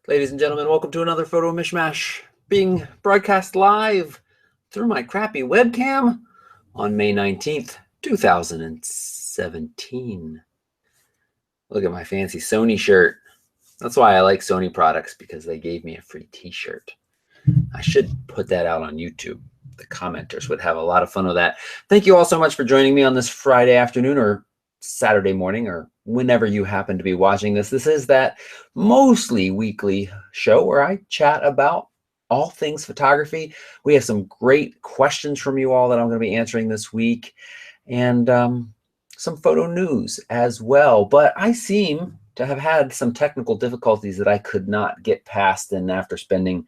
Ladies and gentlemen, welcome to another photo mishmash being broadcast live through my crappy webcam on May 19th, 2017. Look at my fancy Sony shirt. That's why I like Sony products, because they gave me a free t-shirt. I should put that out on YouTube. The commenters would have a lot of fun with that. Thank you all so much for joining me on this Friday afternoon or Saturday morning or whenever you happen to be watching this. This is that mostly weekly show where I chat about all things photography. We have some great questions from you all that I'm going to be answering this week, and some photo news as well. But I seem to have had some technical difficulties that I could not get past, and after spending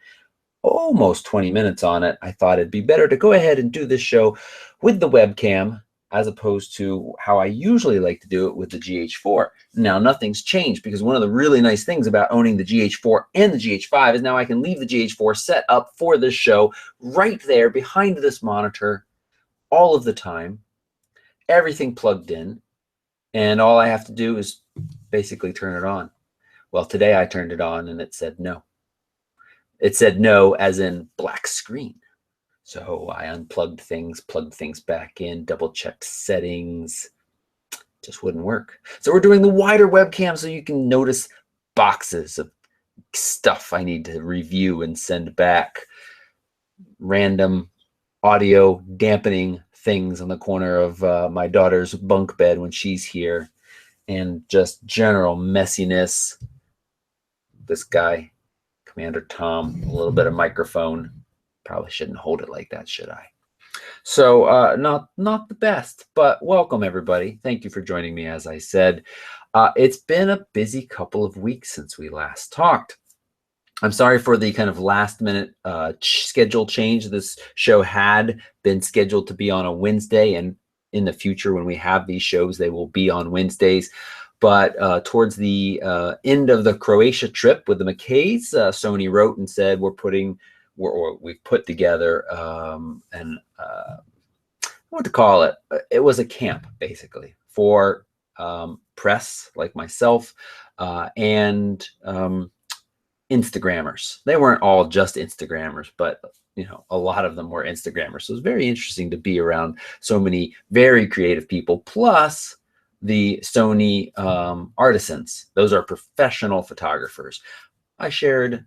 almost 20 minutes on it, I thought it'd be better to go ahead and do this show with the webcam as opposed to how I usually like to do it with the GH4. Now, nothing's changed, because one of the really nice things about owning the GH4 and the GH5 is now I can leave the GH4 set up for this show right there behind this monitor all of the time, everything plugged in, and all I have to do is basically turn it on. Well, today I turned it on and it said no. It said no as in black screen. So I unplugged things, plugged things back in, double-checked settings. Just wouldn't work. So we're doing the wider webcam so you can notice boxes of stuff I need to review and send back. Random audio dampening things on the corner of my daughter's bunk bed when she's here. And just general messiness. This guy, Commander Tom, a little bit of microphone. Probably shouldn't hold it like that, should I? So not the best, but welcome everybody. Thank you for joining me. As I said, it's been a busy couple of weeks since we last talked. I'm sorry for the kind of last minute schedule change. This show had been scheduled to be on a Wednesday, and in the future when we have these shows, they will be on Wednesdays. But towards the end of the Croatia trip with the McKays, Sony wrote and said, we've put together what to call it. It was a camp basically for press like myself and Instagrammers. They weren't all just Instagrammers, but a lot of them were Instagrammers. So it was very interesting to be around so many very creative people, plus the Sony artisans. Those are professional photographers. I shared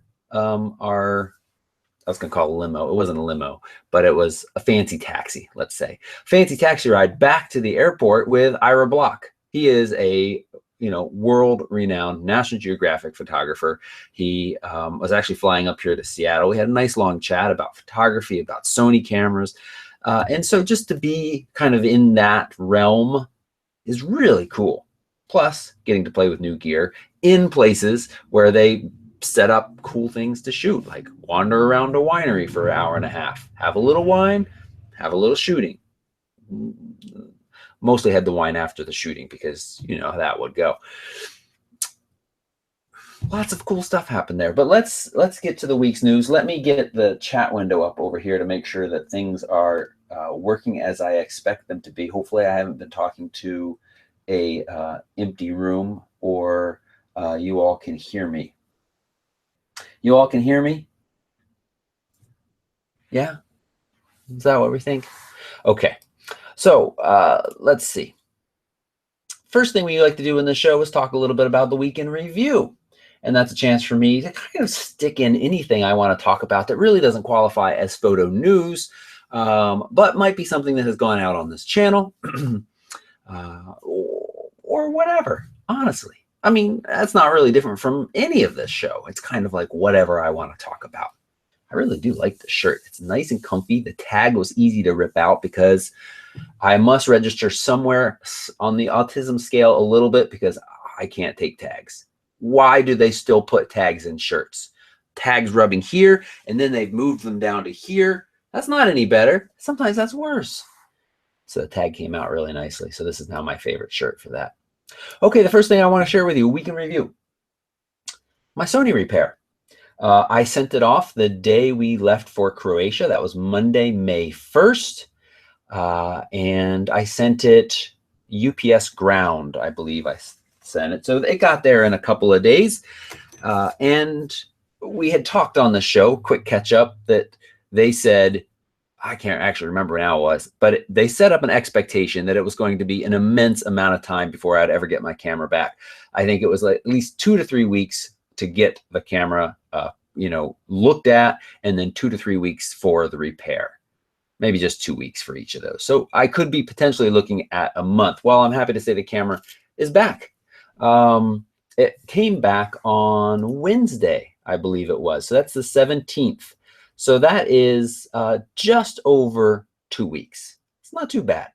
I was going to call it a limo. It wasn't a limo, but it was a fancy taxi, let's say. Fancy taxi ride back to the airport with Ira Block. He is a world-renowned National Geographic photographer. He was actually flying up here to Seattle. We had a nice long chat about photography, about Sony cameras. And so just to be kind of in that realm is really cool. Plus, getting to play with new gear in places where they set up cool things to shoot, like wander around a winery for an hour and a half, have a little wine, have a little shooting. Mostly had the wine after the shooting because how that would go. Lots of cool stuff happened there. But let's get to the week's news. Let me get the chat window up over here to make sure that things are working as I expect them to be. Hopefully I haven't been talking to a empty room, or you all can hear me. You all can hear me? Yeah? Is that what we think? Okay. So let's see. First thing we like to do in the show is talk a little bit about the week in review. And that's a chance for me to kind of stick in anything I want to talk about that really doesn't qualify as photo news, but might be something that has gone out on this channel or whatever, honestly. I mean, that's not really different from any of this show. It's kind of like whatever I want to talk about. I really do like the shirt. It's nice and comfy. The tag was easy to rip out because I must register somewhere on the autism scale a little bit, because I can't take tags. Why do they still put tags in shirts? Tags rubbing here, and then they've moved them down to here. That's not any better. Sometimes that's worse. So the tag came out really nicely. So this is now my favorite shirt for that. Okay, the first thing I want to share with you, week in review. My Sony repair. I sent it off the day we left for Croatia. That was Monday, May 1st. And I sent it UPS ground, I believe I sent it. So it got there in a couple of days. And we had talked on the show, quick catch up, that they said, I can't actually remember now it was, but they set up an expectation that it was going to be an immense amount of time before I'd ever get my camera back. I think it was like at least 2 to 3 weeks to get the camera, looked at, and then 2 to 3 weeks for the repair. Maybe just 2 weeks for each of those. So I could be potentially looking at a month. Well, I'm happy to say the camera is back. It came back on Wednesday, I believe it was. So that's the 17th. So that is just over 2 weeks. It's not too bad.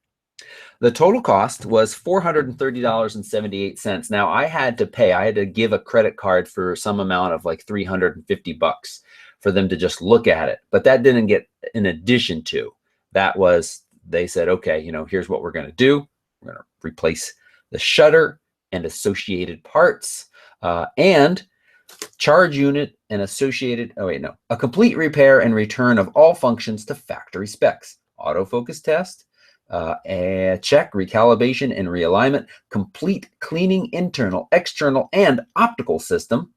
The total cost was $430.78. Now I had to give a credit card for some amount of like $350 for them to just look at it. But that didn't get in addition to. That was, they said, okay, here's what we're going to do. We're going to replace the shutter and associated parts and charge unit and associated, a complete repair and return of all functions to factory specs. Autofocus test, check, recalibration and realignment, complete cleaning, internal, external, and optical system.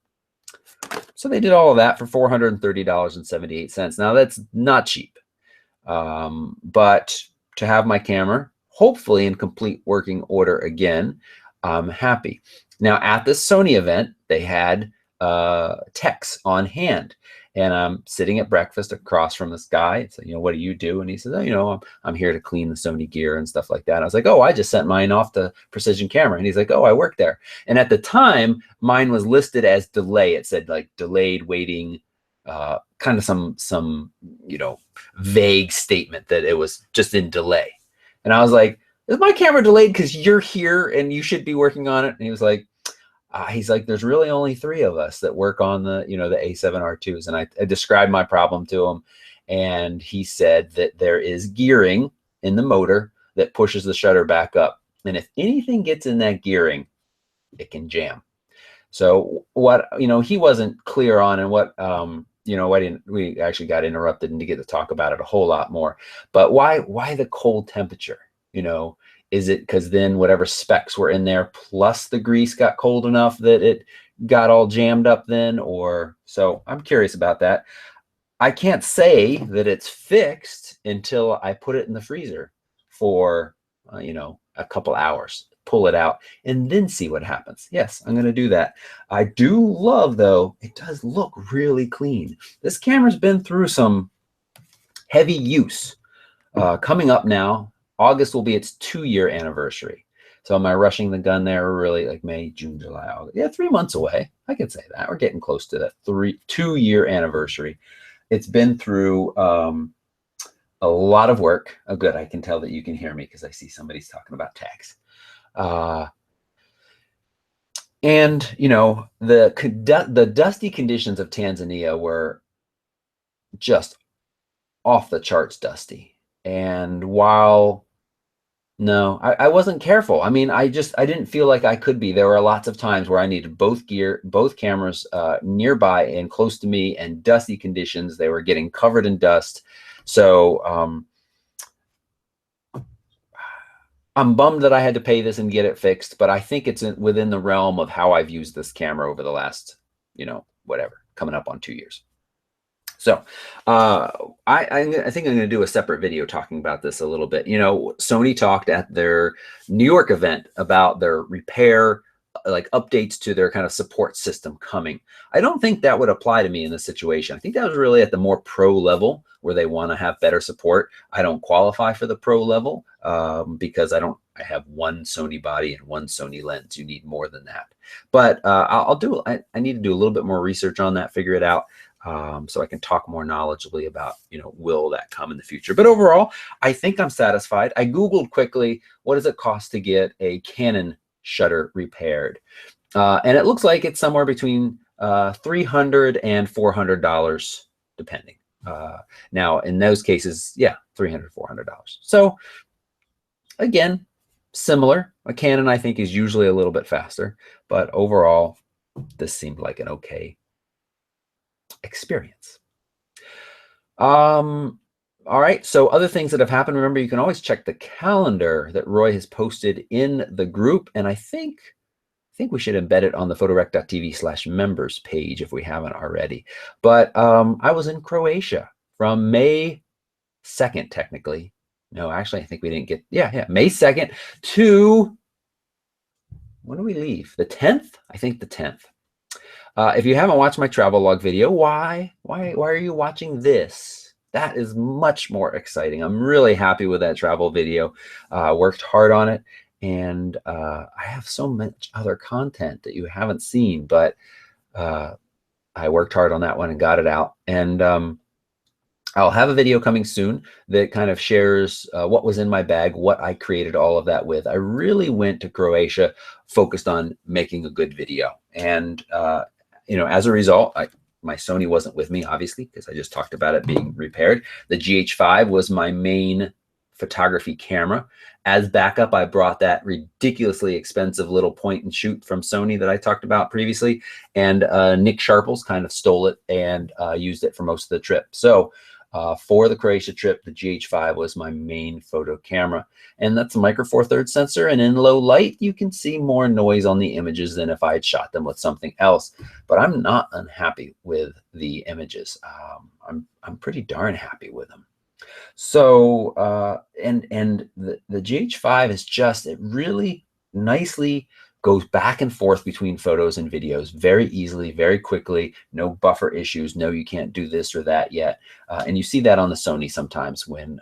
So they did all of that for $430.78. Now that's not cheap, but to have my camera hopefully in complete working order again, I'm happy. Now at the Sony event, they had techs on hand, and I'm sitting at breakfast across from this guy. So, what do you do? And he says, oh, I'm here to clean the Sony gear and stuff like that. I was like, oh, I just sent mine off to Precision Camera. And he's like, oh, I work there. And at the time, mine was listed as delay. It said like delayed waiting, kind of some vague statement that it was just in delay. And I was like, is my camera delayed because you're here and you should be working on it? And he was like, there's really only 3 of us that work on the, the A7R2s. And I described my problem to him, and he said that there is gearing in the motor that pushes the shutter back up. And if anything gets in that gearing, it can jam. So what, he wasn't clear on, and what, we actually got interrupted and to get to talk about it a whole lot more. But why the cold temperature? Is it because then whatever specs were in there plus the grease got cold enough that it got all jammed up then? Or so I'm curious about that. I can't say that it's fixed until I put it in the freezer for, a couple hours, pull it out, and then see what happens. Yes, I'm going to do that. I do love, though, it does look really clean. This camera's been through some heavy use. Coming up now, August will be its 2-year anniversary. So am I rushing the gun there? We're really like May, June, July, August. Yeah, 3 months away. I could say that. We're getting close to that 2-year anniversary. It's been through a lot of work. Oh, good. I can tell that you can hear me because I see somebody's talking about tags. And, the dusty conditions of Tanzania were just off the charts dusty. And while no, I wasn't careful. I mean, I didn't feel like I could be. There were lots of times where I needed both cameras nearby and close to me, and dusty conditions. They were getting covered in dust. So I'm bummed that I had to pay this and get it fixed, but I think it's within the realm of how I've used this camera over the last, coming up on 2 years. So I think I'm going to do a separate video talking about this a little bit. Sony talked at their New York event about their repair, like updates to their kind of support system coming. I don't think that would apply to me in this situation. I think that was really at the more pro level where they want to have better support. I don't qualify for the pro level because I have one Sony body and one Sony lens. You need more than that. But I need to do a little bit more research on that, figure it out. So I can talk more knowledgeably about, will that come in the future? But overall, I think I'm satisfied. I Googled quickly, what does it cost to get a Canon shutter repaired? And it looks like it's somewhere between $300 and $400, depending. Now, in those cases, yeah, $300, $400. So again, similar. A Canon, I think, is usually a little bit faster. But overall, this seemed like an okay experience. All right, so other things that have happened, remember, you can always check the calendar that Roy has posted in the group, and I think think we should embed it on the photorec.tv/members page if we haven't already. But I was in Croatia from May 2nd, technically. No, actually, I think we didn't get, yeah, May 2nd to, when do we leave? The 10th? I think the 10th. If you haven't watched my travel log video, why are you watching this? That is much more exciting. I'm really happy with that travel video. Worked hard on it, and I have so much other content that you haven't seen, but I worked hard on that one and got it out. And I'll have a video coming soon that kind of shares what was in my bag, what I created all of that with. I really went to Croatia focused on making a good video. And, you know, as a result, my Sony wasn't with me, obviously, because I just talked about it being repaired. The GH5 was my main photography camera. As backup, I brought that ridiculously expensive little point and shoot from Sony that I talked about previously. And Nick Sharples kind of stole it and used it for most of the trip. So for the Croatia trip, the GH5 was my main photo camera. And that's a micro four thirds sensor. And in low light, you can see more noise on the images than if I had shot them with something else. But I'm not unhappy with the images. I'm pretty darn happy with them. So, and the GH5 is just, it really nicely goes back and forth between photos and videos very easily, very quickly, no buffer issues, no, you can't do this or that yet. And you see that on the Sony sometimes when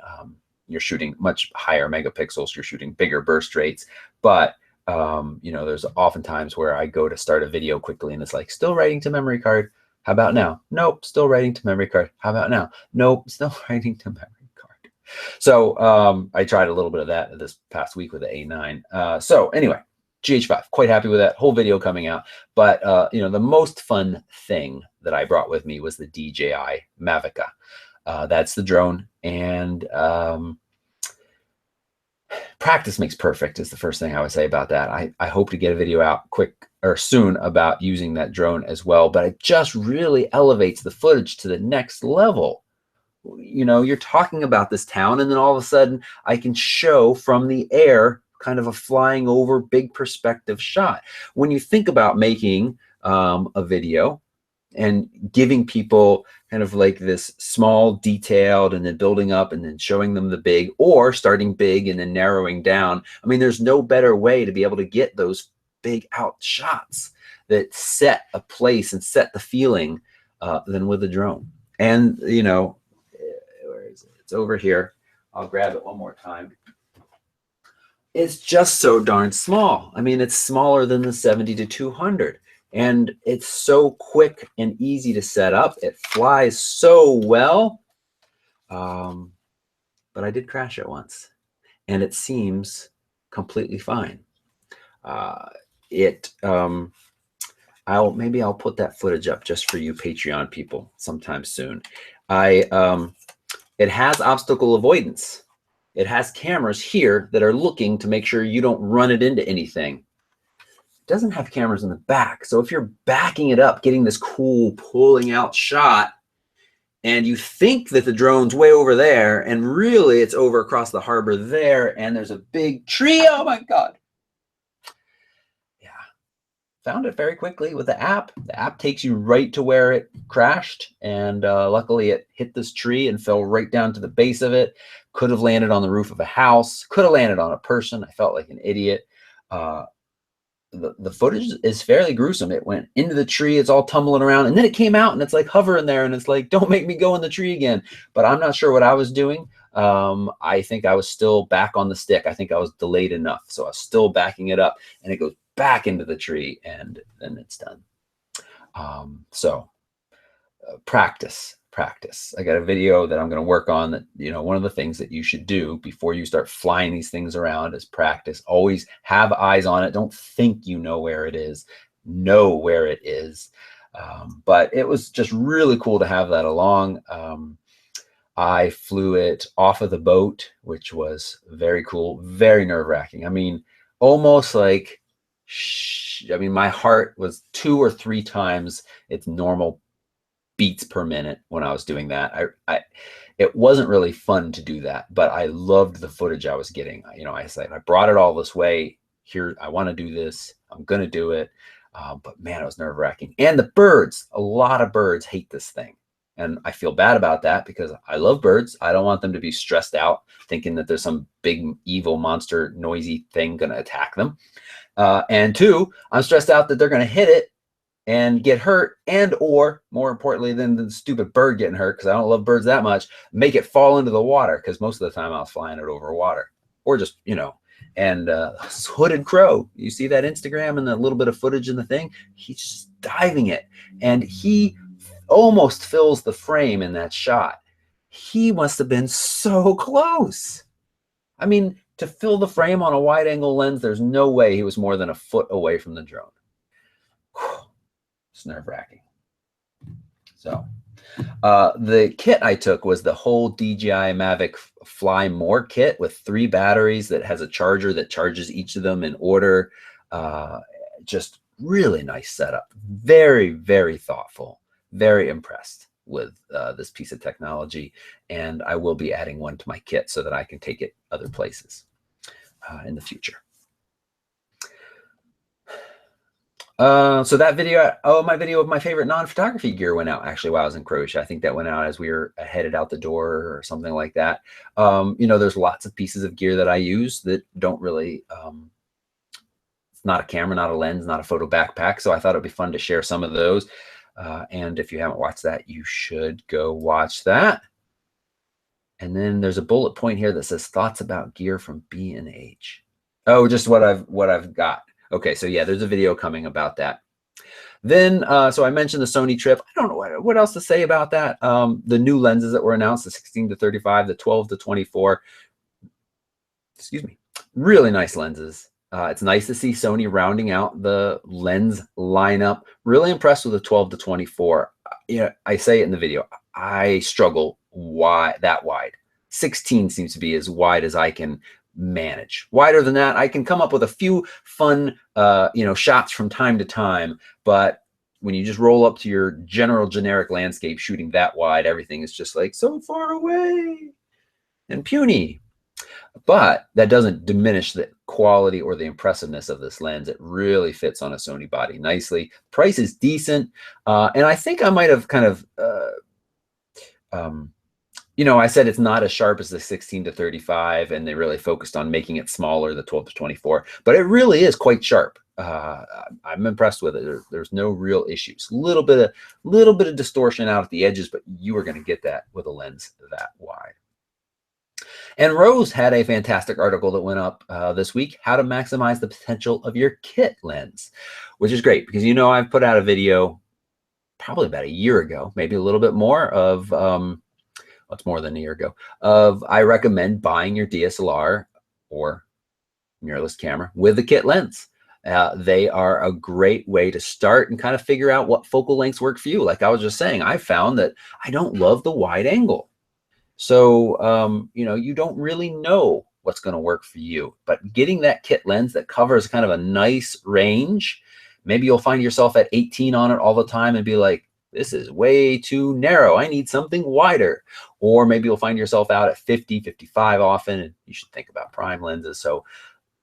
you're shooting much higher megapixels, you're shooting bigger burst rates. But, you know, there's oftentimes where I go to start a video quickly and it's like, still writing to memory card. How about now? Nope, still writing to memory card. How about now? Nope, still writing to memory card. So I tried a little bit of that this past week with the A9. So anyway, GH5, quite happy with that whole video coming out. But, you know, the most fun thing that I brought with me was the DJI Mavica. That's the drone. And practice makes perfect is the first thing I would say about that. I hope to get a video out quick or soon about using that drone as well. But it just really elevates the footage to the next level. You know, you're talking about this town, and then all of a sudden I can show from the air kind of a flying over big perspective shot. When you think about making a video and giving people kind of like this small detailed and then building up and then showing them the big, or starting big and then narrowing down, I mean, there's no better way to be able to get those big out shots that set a place and set the feeling than with a drone. And, you know, where is it? It's over here. I'll grab it one more time. It's just so darn small. I mean, it's smaller than the 70-200, and it's so quick and easy to set up. It flies so well, but I did crash it once, and it seems completely fine. Maybe I'll put that footage up just for you Patreon people sometime soon. It has obstacle avoidance. It has cameras here that are looking to make sure you don't run it into anything. It doesn't have cameras in the back. So if you're backing it up, getting this cool pulling out shot, and you think that the drone's way over there, and really it's over across the harbor there, and there's a big tree. Oh my God. Yeah. Found it very quickly with the app. The app takes you right to where it crashed. And luckily it hit this tree and fell right down to the base of it. Could have landed on the roof of a house, could have landed on a person. I felt like an idiot. The footage is fairly gruesome. It went into the tree, it's all tumbling around, and then it came out and it's like hovering there, and it's like, don't make me go in the tree again. But I'm not sure what I was doing. I think I was still back on the stick. I think I was delayed enough. So I was still backing it up, and it goes back into the tree, and then it's done. Practice. I got a video that I'm going to work on that, you know, one of the things that you should do before you start flying these things around is practice. Always have eyes on it. Don't think you know where it is. Know where it is. But it was just really cool to have that along. I flew it off of the boat, which was very cool, very nerve-wracking. I mean, almost like, my heart was 2 or 3 times its normal beats per minute when I was doing that. It wasn't really fun to do that, but I loved the footage I was getting. You know, I said, I brought it all this way here. I want to do this. I'm going to do it. But man, it was nerve wracking. And the birds, a lot of birds hate this thing. And I feel bad about that because I love birds. I don't want them to be stressed out thinking that there's some big evil monster noisy thing going to attack them. And two, I'm stressed out that they're going to hit it and get hurt, and or more importantly than the stupid bird getting hurt, because I don't love birds that much, make it fall into the water, because most of the time I was flying it over water, or just, and hooded crow, you see that Instagram and the little bit of footage in the thing, he's just diving it, and he almost fills the frame in that shot. He must have been so close. I mean, to fill the frame on a wide angle lens, there's no way he was more than a foot away from the drone. It's nerve-wracking. So the kit I took was the whole DJI Mavic Fly More kit with 3 batteries that has a charger that charges each of them in order. Just really nice setup. Very, very thoughtful. Very impressed with this piece of technology. And I will be adding one to my kit so that I can take it other places in the future. So that video, my video of my favorite non-photography gear went out actually while I was in Croatia. I think that went out as we were headed out the door or something like that. There's lots of pieces of gear that I use that don't really, it's not a camera, not a lens, not a photo backpack. So I thought it'd be fun to share some of those. And if you haven't watched that, you should go watch that. And then there's a bullet point here that says thoughts about gear from B&H. Oh, just what I've got. Okay, so yeah, there's a video coming about that. Then, so I mentioned the Sony trip. I don't know what else to say about that. The new lenses that were announced, the 16-35, the 12-24. Excuse me. Really nice lenses. It's nice to see Sony rounding out the lens lineup. Really impressed with the 12-24. I say it in the video. I struggle that wide. 16 seems to be as wide as I can manage. Wider than that, I can come up with a few fun, shots from time to time. But when you just roll up to your generic landscape shooting that wide, everything is just like so far away and puny. But that doesn't diminish the quality or the impressiveness of this lens. It really fits on a Sony body nicely. Price is decent. And I think I might have kind of, I said it's not as sharp as the 16-35, and they really focused on making it smaller, the 12-24, but it really is quite sharp. I'm impressed with it. There's no real issues. Little bit of distortion out at the edges, but you are going to get that with a lens that wide. And Rose had a fantastic article that went up this week, how to maximize the potential of your kit lens, which is great because, I've put out a video probably about a year ago, maybe a little bit more of, what's more than a year ago, of I recommend buying your DSLR or mirrorless camera with a kit lens. They are a great way to start and kind of figure out what focal lengths work for you. Like I was just saying, I found that I don't love the wide angle. So, you don't really know what's going to work for you, but getting that kit lens that covers kind of a nice range, maybe you'll find yourself at 18 on it all the time and be like, this is way too narrow. I need something wider. Or maybe you'll find yourself out at 50, 55 often, and you should think about prime lenses. So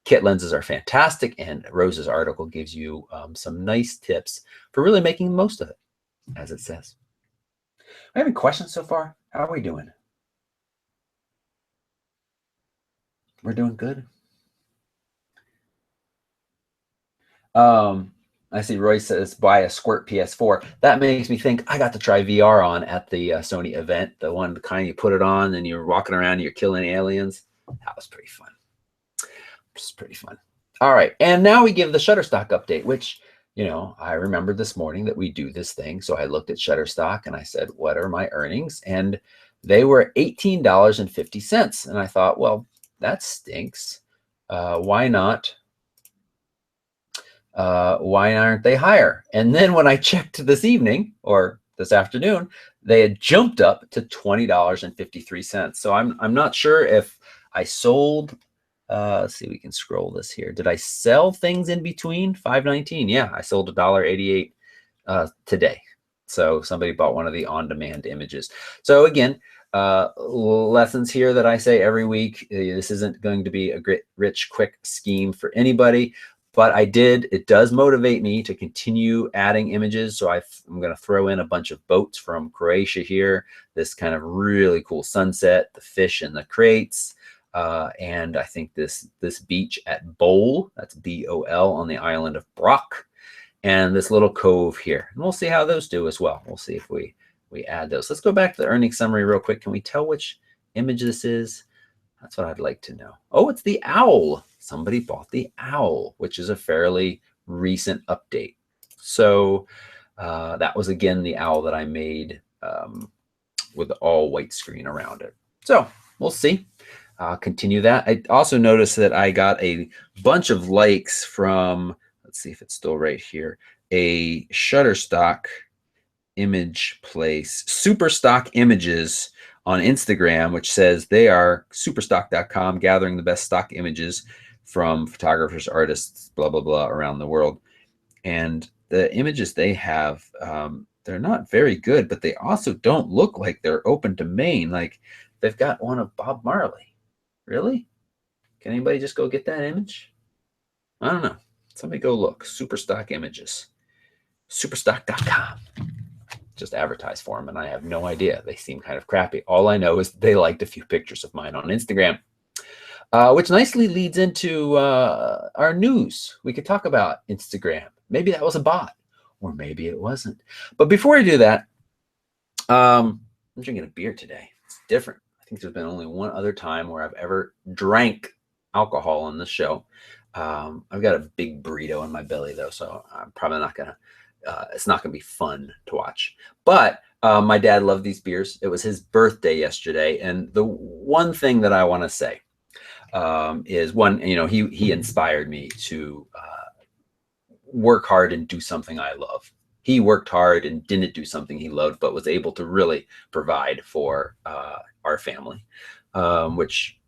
kit lenses are fantastic, and Rose's article gives you some nice tips for really making the most of it, as it says. Any questions so far? How are we doing? We're doing good. I see Roy says buy a Squirt PS4. That makes me think I got to try VR on at the Sony event, the kind you put it on and you're walking around and you're killing aliens. That was pretty fun. It's pretty fun. All right, and now we give the Shutterstock update, which, I remembered this morning that we do this thing. So I looked at Shutterstock and I said, what are my earnings? And they were $18.50. And I thought, well, that stinks. Why not? Why aren't they higher? And then when I checked this evening or this afternoon, they had jumped up to $20.53. So I'm not sure if I sold. Let's see, we can scroll this here. Did I sell things in between? $5.19. Yeah, I sold $1.88 today. So somebody bought one of the on-demand images. So again, lessons here that I say every week. This isn't going to be a rich, quick scheme for anybody. But it does motivate me to continue adding images. So I'm going to throw in a bunch of boats from Croatia here, this kind of really cool sunset, the fish in the crates. And I think this beach at Bol, that's B-O-L, on the island of Brock, and this little cove here. And we'll see how those do as well. We'll see if we add those. Let's go back to the earnings summary real quick. Can we tell which image this is? That's what I'd like to know. Oh, it's the owl. Somebody bought the owl, which is a fairly recent update. So that was, again, the owl that I made with the all white screen around it. So we'll see. I'll continue that. I also noticed that I got a bunch of likes from, let's see if it's still right here, a Shutterstock image place, Superstock Images on Instagram, which says they are superstock.com, gathering the best stock images from photographers, artists, blah, blah, blah, around the world. And the images they have, they're not very good, but they also don't look like they're open domain. Like they've got one of Bob Marley. Really? Can anybody just go get that image? I don't know. Somebody go look. Superstock Images. Superstock.com. Just advertise for them, and I have no idea. They seem kind of crappy. All I know is they liked a few pictures of mine on Instagram, which nicely leads into our news. We could talk about Instagram. Maybe that was a bot, or maybe it wasn't. But before I do that, I'm drinking a beer today. It's different. I think there's been only one other time where I've ever drank alcohol on this show. I've got a big burrito in my belly, though, so I'm probably not going to it's not going to be fun to watch. But my dad loved these beers. It was his birthday yesterday. And the one thing that I want to say is, one, he inspired me to work hard and do something I love. He worked hard and didn't do something he loved, but was able to really provide for our family, which,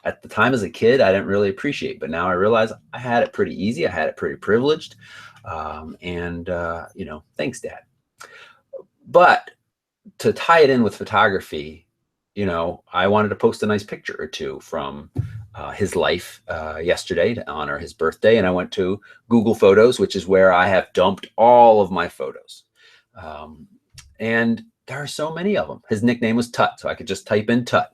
at the time as a kid, I didn't really appreciate. But now I realize I had it pretty easy. I had it pretty privileged. Thanks, Dad. But to tie it in with photography, I wanted to post a nice picture or two from his life yesterday to honor his birthday. And I went to Google Photos, which is where I have dumped all of my photos. And there are so many of them. His nickname was Tut, so I could just type in Tut.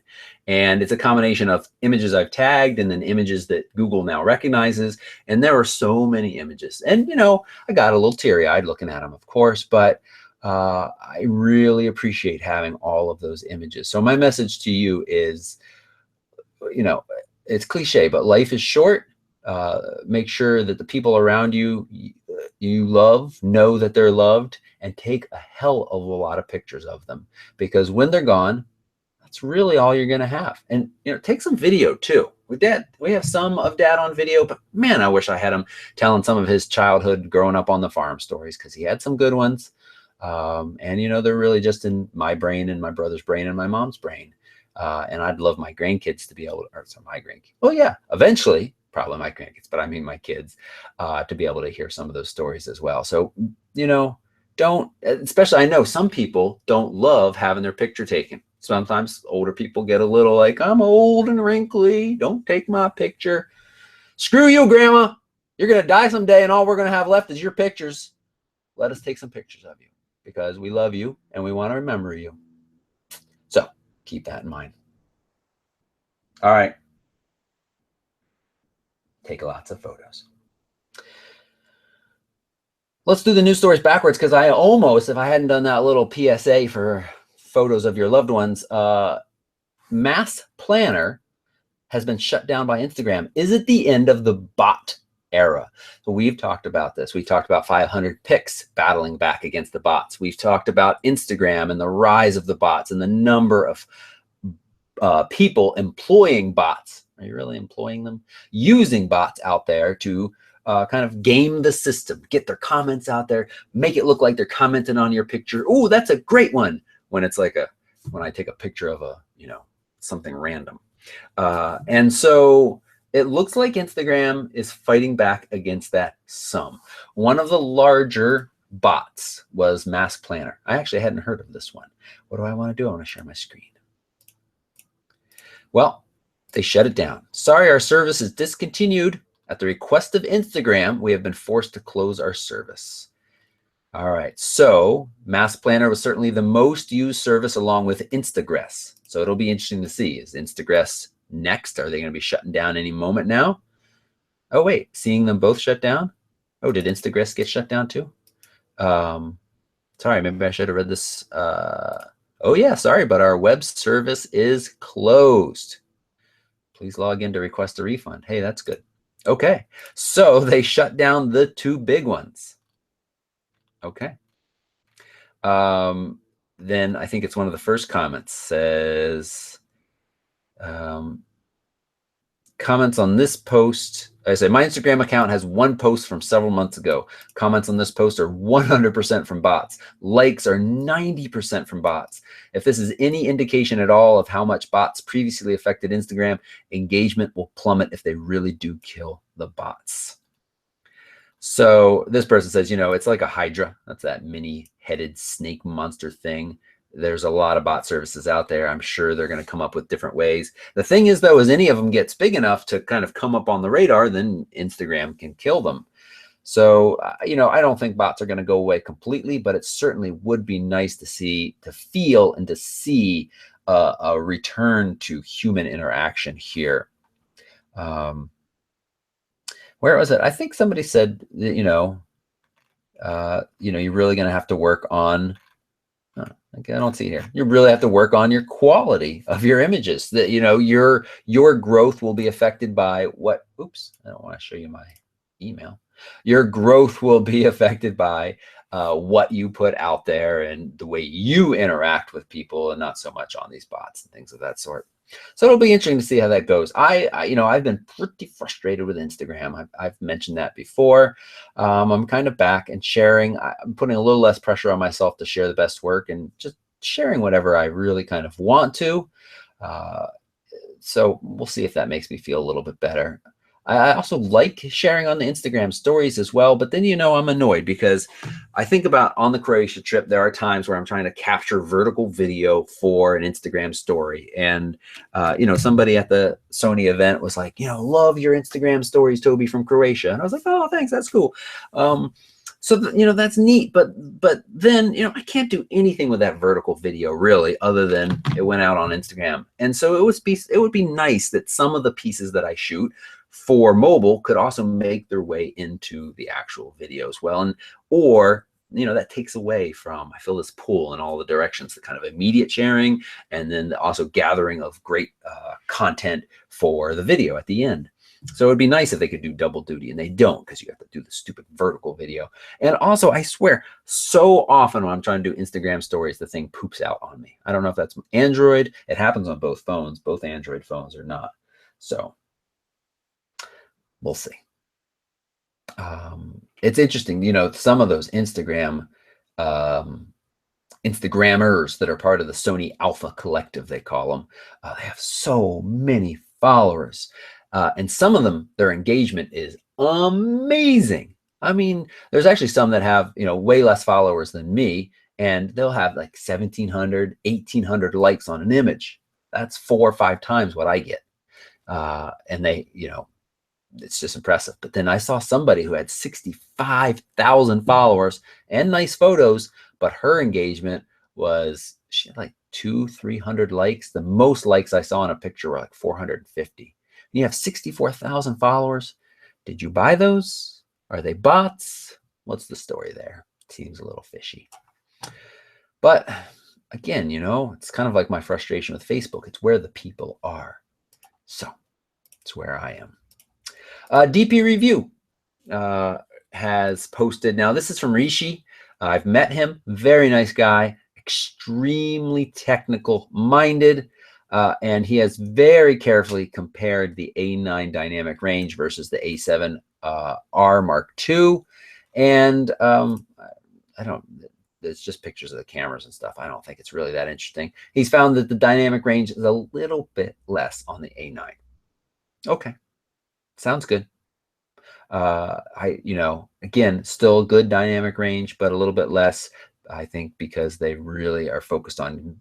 And it's a combination of images I've tagged and then images that Google now recognizes. And there are so many images. And, I got a little teary-eyed looking at them, of course, but I really appreciate having all of those images. So my message to you is, it's cliche, but life is short. Make sure that the people around you love know that they're loved, and take a hell of a lot of pictures of them, because when they're gone, that's really all you're going to have. And take some video too. With Dad, we have some of Dad on video, but man, I wish I had him telling some of his childhood growing up on the farm stories, because he had some good ones. And they're really just in my brain and my brother's brain and my mom's brain. And I'd love my grandkids to be able to, or sorry, my grandkids. Well, yeah, eventually, probably my grandkids, but I mean my kids, to be able to hear some of those stories as well. So, don't, especially, I know some people don't love having their picture taken. Sometimes older people get a little like, I'm old and wrinkly, don't take my picture. Screw you, Grandma. You're going to die someday, and all we're going to have left is your pictures. Let us take some pictures of you, because we love you and we want to remember you. So keep that in mind. All right. Take lots of photos. Let's do the news stories backwards, because I almost, if I hadn't done that little PSA for photos of your loved ones, Mass Planner has been shut down by Instagram. Is it the end of the bot era? So we've talked about this. We talked about 500 pics battling back against the bots. We've talked about Instagram and the rise of the bots and the number of people employing bots. Are you really employing them? Using bots out there to kind of game the system, get their comments out there, make it look like they're commenting on your picture. Oh, that's a great one. When it's like when I take a picture of something random. And so it looks like Instagram is fighting back against that some. One of the larger bots was Mass Planner. I actually hadn't heard of this one. What do I want to do? I want to share my screen. Well, they shut it down. Sorry, our service is discontinued At the request of Instagram, we have been forced to close our service. All right, so Mass Planner was certainly the most used service along with Instagress. So it'll be interesting to see, is Instagress next? Are they going to be shutting down any moment now? Oh, wait, seeing them both shut down? Oh, did Instagress get shut down too? Sorry, maybe I should have read this. Oh yeah, sorry, but our web service is closed. Please log in to request a refund. Hey, that's good. Okay, so they shut down the two big ones. Okay. Then I think it's one of the first comments says, comments on this post. I say my Instagram account has one post from several months ago. Comments on this post are 100% from bots. Likes are 90% from bots. If this is any indication at all of how much bots previously affected Instagram, engagement will plummet if they really do kill the bots. So this person says, you know, it's like a Hydra. That's that mini-headed snake monster thing. There's a lot of bot services out there. I'm sure they're going to come up with different ways. The thing is, though, as any of them gets big enough to kind of come up on the radar, then Instagram can kill them. So, you know, I don't think bots are going to go away completely, but it certainly would be nice to see, to feel, and to see a return to human interaction here. Where was it? I think somebody said that, you know, you're really going to have to work on. Okay, I don't see here. You really have to work on your quality of your images. That, you know, your growth will be affected by what. Oops, I don't want to show you my email. Your growth will be affected by what you put out there and the way you interact with people, and not so much on these bots and things of that sort. So it'll be interesting to see how that goes. I've been pretty frustrated with Instagram. I've mentioned that before. I'm kind of back and sharing. I'm putting a little less pressure on myself to share the best work and just sharing whatever I really kind of want to. So we'll see if that makes me feel a little bit better. I also like sharing on the Instagram stories as well, but then, you know, I'm annoyed because I think about on the Croatia trip, there are times where I'm trying to capture vertical video for an Instagram story. And, you know, somebody at the Sony event was like, you know, love your Instagram stories, Toby from Croatia. And I was like, oh, thanks. That's cool. So, you know, that's neat. But then, you know, I can't do anything with that vertical video really, other than it went out on Instagram. And so it would be nice that some of the pieces that I shoot for mobile could also make their way into the actual video as well. Or, you know, that takes away from, I feel this pull in all the directions, the kind of immediate sharing, and then also gathering of great content for the video at the end. So it'd be nice if they could do double duty, and they don't, because you have to do the stupid vertical video. And also, I swear, so often when I'm trying to do Instagram stories, the thing poops out on me. I don't know if that's Android. It happens on both phones, both Android phones or not. So we'll see. It's interesting, you know, some of those Instagrammers that are part of the Sony Alpha Collective, they call them. They have so many followers. And some of them, their engagement is amazing. I mean, there's actually some that have, you know, way less followers than me, and they'll have like 1,700, 1,800 likes on an image. That's 4 or 5 times what I get. And they, you know, it's just impressive. But then I saw somebody who had 65,000 followers and nice photos, but her engagement was, she had like 200-300 likes. The most likes I saw in a picture were like 450. You have 64,000 followers. Did you buy those? Are they bots? What's the story there? Seems a little fishy. But again, you know, it's kind of like my frustration with Facebook. It's where the people are. So it's where I am. DP Review has posted. Now, this is from Rishi. I've met him. Very nice guy. Extremely technical minded. And he has very carefully compared the A9 dynamic range versus the A7 R Mark II. And I don't, it's just pictures of the cameras and stuff. I don't think it's really that interesting. He's found that the dynamic range is a little bit less on the A9. Okay. Sounds good. You know, again, still good dynamic range, but a little bit less, I think, because they really are focused on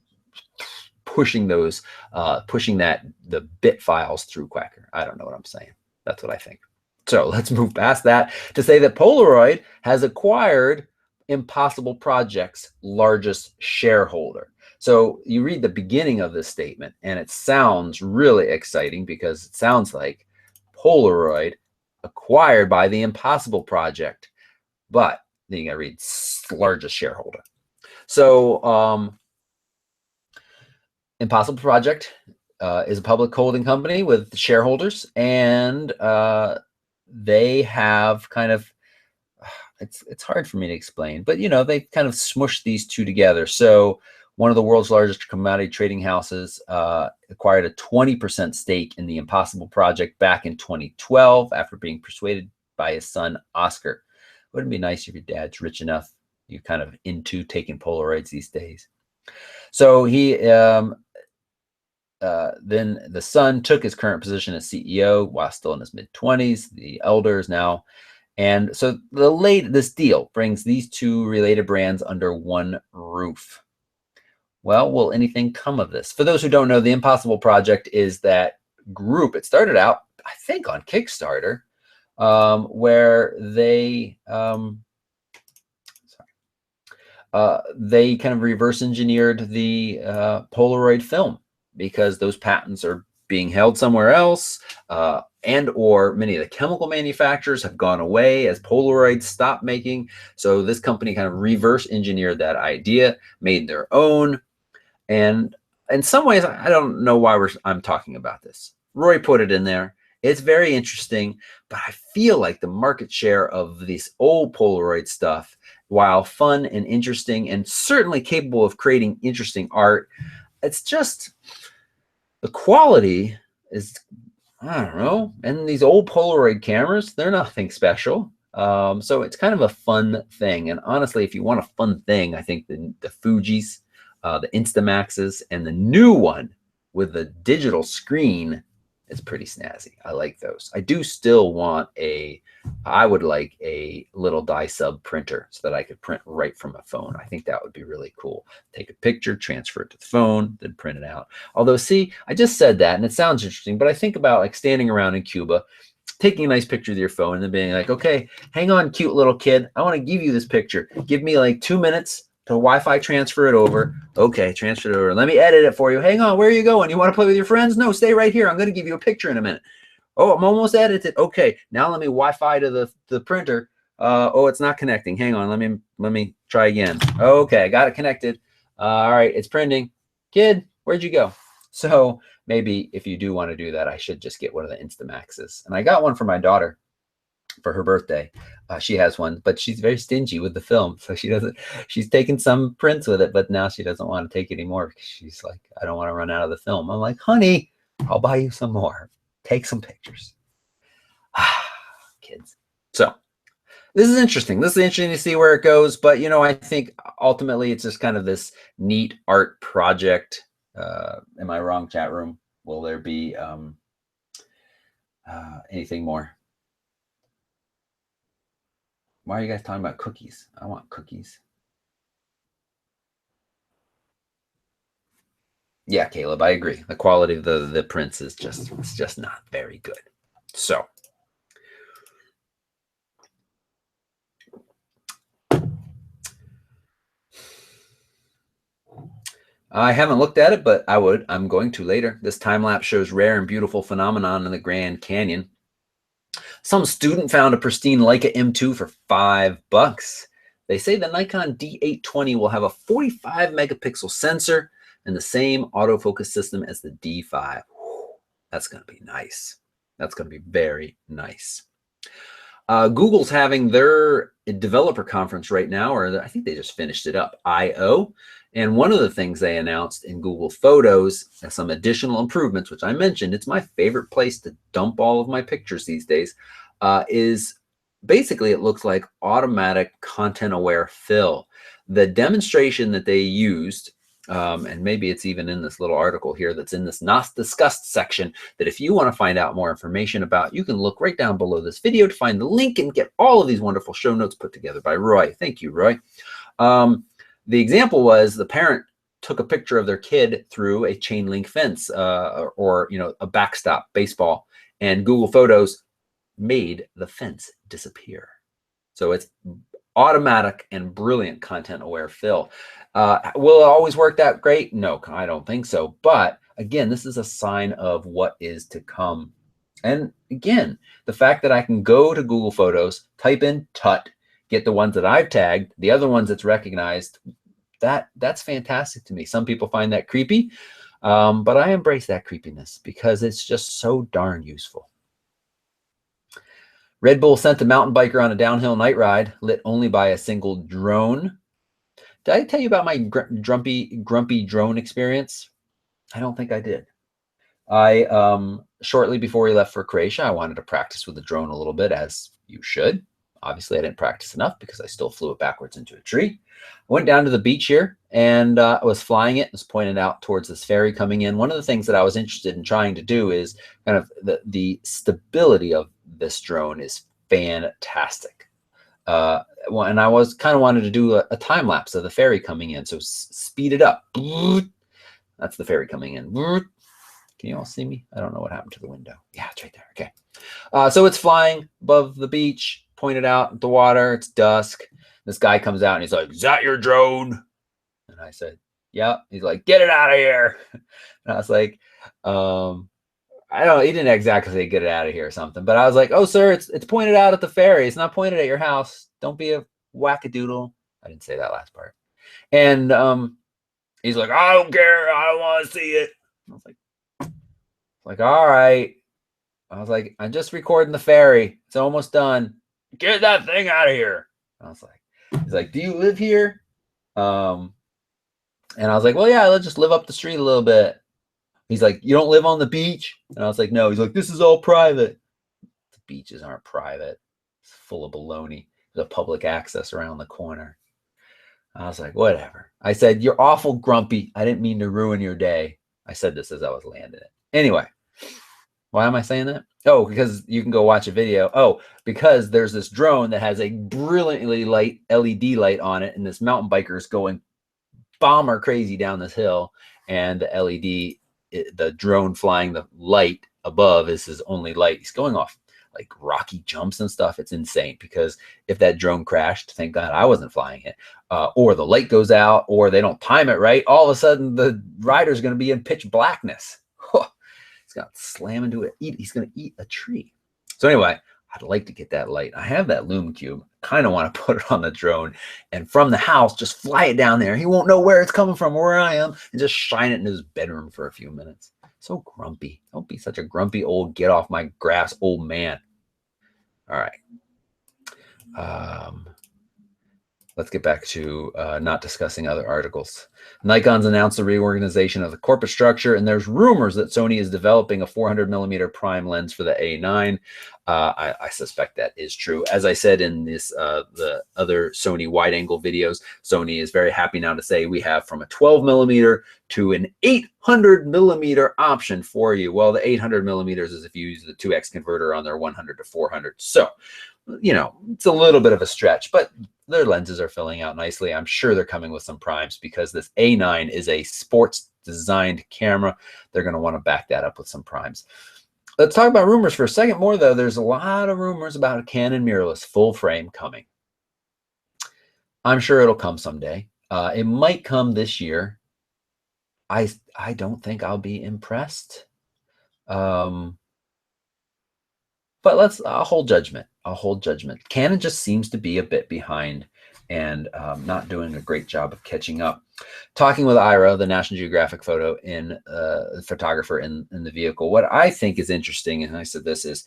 pushing those, the bit files through Quacker. I don't know what I'm saying. That's what I think. So let's move past that to say that Polaroid has acquired Impossible Project's largest shareholder. So you read the beginning of this statement, and it sounds really exciting because it sounds like Polaroid acquired by the Impossible Project. But then you got to read largest shareholder. So Impossible Project is a public holding company with shareholders, and they have kind of, it's hard for me to explain, but they kind of smushed these two together. So one of the world's largest commodity trading houses acquired a 20% stake in the Impossible Project back in 2012 after being persuaded by his son Oscar. Wouldn't it be nice if your dad's rich enough, you're kind of into taking Polaroids these days? So he then the son took his current position as CEO while still in his mid-20s. The elder is now. And so this deal brings these two related brands under one roof. Well, will anything come of this? For those who don't know, the Impossible Project is that group. It started out, I think, on Kickstarter, where they kind of reverse engineered the Polaroid film, because those patents are being held somewhere else, and or many of the chemical manufacturers have gone away as Polaroid stopped making. So this company kind of reverse engineered that idea, made their own. And in some ways, I don't know why I'm talking about this. Roy put it in there. It's very interesting, but I feel like the market share of this old Polaroid stuff, while fun and interesting and certainly capable of creating interesting art, it's just the quality is, I don't know. And these old Polaroid cameras, they're nothing special. So it's kind of a fun thing. And honestly, if you want a fun thing, I think the Fujis, the Instamaxes, and the new one with the digital screen is pretty snazzy. I like those. I do still want I would like a little dye sub printer so that I could print right from a phone. I think that would be really cool. Take a picture, transfer it to the phone, then print it out. Although, see, I just said that and it sounds interesting, but I think about like standing around in Cuba, taking a nice picture with your phone and then being like, okay, hang on, cute little kid. I want to give you this picture. Give me like 2 minutes to Wi-Fi transfer it over. Okay, transfer it over. Let me edit it for you. Hang on, where are you going? You want to play with your friends? No, stay right here. I'm going to give you a picture in a minute. Oh, I'm almost edited. Okay, now let me Wi-Fi to the printer. Oh, it's not connecting. Hang on, let me try again. Okay, I got it connected. All right, it's printing. Kid, where'd you go? So maybe if you do want to do that, I should just get one of the Instamaxes. And I got one for my daughter for her birthday. She has one, but she's very stingy with the film. So she's taken some prints with it, but now she doesn't want to take it anymore because she's like, I don't want to run out of the film. I'm like, honey, I'll buy you some more. Take some pictures. Kids. So this is interesting. This is interesting to see where it goes. But, I think ultimately it's just kind of this neat art project. Am I wrong, chat room? Will there be anything more? Why are you guys talking about cookies? I want cookies. Yeah, Caleb, I agree. The quality of the prints is just not very good. So I haven't looked at it, but I'm going to later. This time lapse shows rare and beautiful phenomenon in the Grand Canyon. Some student found a pristine Leica M2 for $5. They say the Nikon D820 will have a 45 megapixel sensor and the same autofocus system as the D5. That's going to be nice. That's going to be very nice. Google's having their developer conference right now, or I think they just finished it up, I/O. And one of the things they announced in Google Photos, some additional improvements, which I mentioned, it's my favorite place to dump all of my pictures these days, is basically it looks like automatic content-aware fill. The demonstration that they used, and maybe it's even in this little article here that's in this Not Discussed section, that if you want to find out more information about, you can look right down below this video to find the link and get all of these wonderful show notes put together by Roy. Thank you, Roy. The example was the parent took a picture of their kid through a chain link fence or a backstop baseball, and Google Photos made the fence disappear. So it's automatic and brilliant content aware fill. Will it always work that great? No, I don't think so. But again, this is a sign of what is to come. And again, the fact that I can go to Google Photos, type in tut, get the ones that I've tagged, the other ones that's recognized, that's fantastic to me. Some people find that creepy, but I embrace that creepiness because it's just so darn useful. Red Bull sent a mountain biker on a downhill night ride, lit only by a single drone. Did I tell you about my grumpy drone experience? I don't think I did. Shortly before we left for Croatia, I wanted to practice with the drone a little bit, as you should. Obviously, I didn't practice enough because I still flew it backwards into a tree. I went down to the beach here and I was flying it. It was pointed out towards this ferry coming in. One of the things that I was interested in trying to do is kind of the stability of this drone is fantastic. And I was kind of wanted to do a time lapse of the ferry coming in. So speed it up. That's the ferry coming in. Can you all see me? I don't know what happened to the window. Yeah, it's right there. Okay. So it's flying above the beach, pointed out at the water. It's dusk. This guy comes out and he's like, "Is that your drone?" And I said, "Yeah." He's like, "Get it out of here." And I was like, I don't know. He didn't exactly say get it out of here or something, but I was like, "Oh, sir, it's pointed out at the ferry. It's not pointed at your house. Don't be a wackadoodle." I didn't say that last part. And he's like, "I don't care. I don't want to see it." I was like, all right. I was like, "I'm just recording the ferry. It's almost done. Get that thing out of here." I was like, he's like, "Do you live here?" And I was like, "Well, yeah, let's just live up the street a little bit." He's like, "You don't live on the beach?" And I was like, "No." He's like, "This is all private." The beaches aren't private. It's full of baloney. There's a public access around the corner. I was like, whatever. I said, "You're awful grumpy. I didn't mean to ruin your day." I said this as I was landing it. Anyway, why am I saying that? Oh, because you can go watch a video. Oh, because there's this drone that has a brilliantly light LED light on it, and this mountain biker is going bomber crazy down this hill, and the LED, the drone flying the light above is his only light. He's going off like rocky jumps and stuff. It's insane, because if that drone crashed, thank God I wasn't flying it, or the light goes out, or they don't time it right, all of a sudden the rider's going to be in pitch blackness. He's going to slam into it. He's going to eat a tree. So anyway, I'd like to get that light. I have that Lume Cube. Kind of want to put it on the drone, and from the house, just fly it down there. He won't know where it's coming from or where I am, and just shine it in his bedroom for a few minutes. So grumpy. Don't be such a grumpy old get off my grass old man. All right. Let's get back to not discussing other articles. Nikon's announced the reorganization of the corporate structure, and there's rumors that Sony is developing a 400mm prime lens for the A9. I suspect that is true. As I said in this the other Sony wide-angle videos, Sony is very happy now to say we have from a 12mm to an 800mm option for you. Well, the 800mm is if you use the 2x converter on their 100 to 400. So, you know, it's a little bit of a stretch, but their lenses are filling out nicely. I'm sure they're coming with some primes, because this A9 is a sports designed camera. They're going to want to back that up with some primes. Let's talk about rumors for a second more, though. There's a lot of rumors about a Canon mirrorless full frame coming. I'm sure it'll come someday. It might come this year. I don't think I'll be impressed. But I'll hold judgment. I'll hold judgment. Canon just seems to be a bit behind and not doing a great job of catching up. Talking with Ira, the National Geographic photographer in the vehicle, what I think is interesting, and I said this, is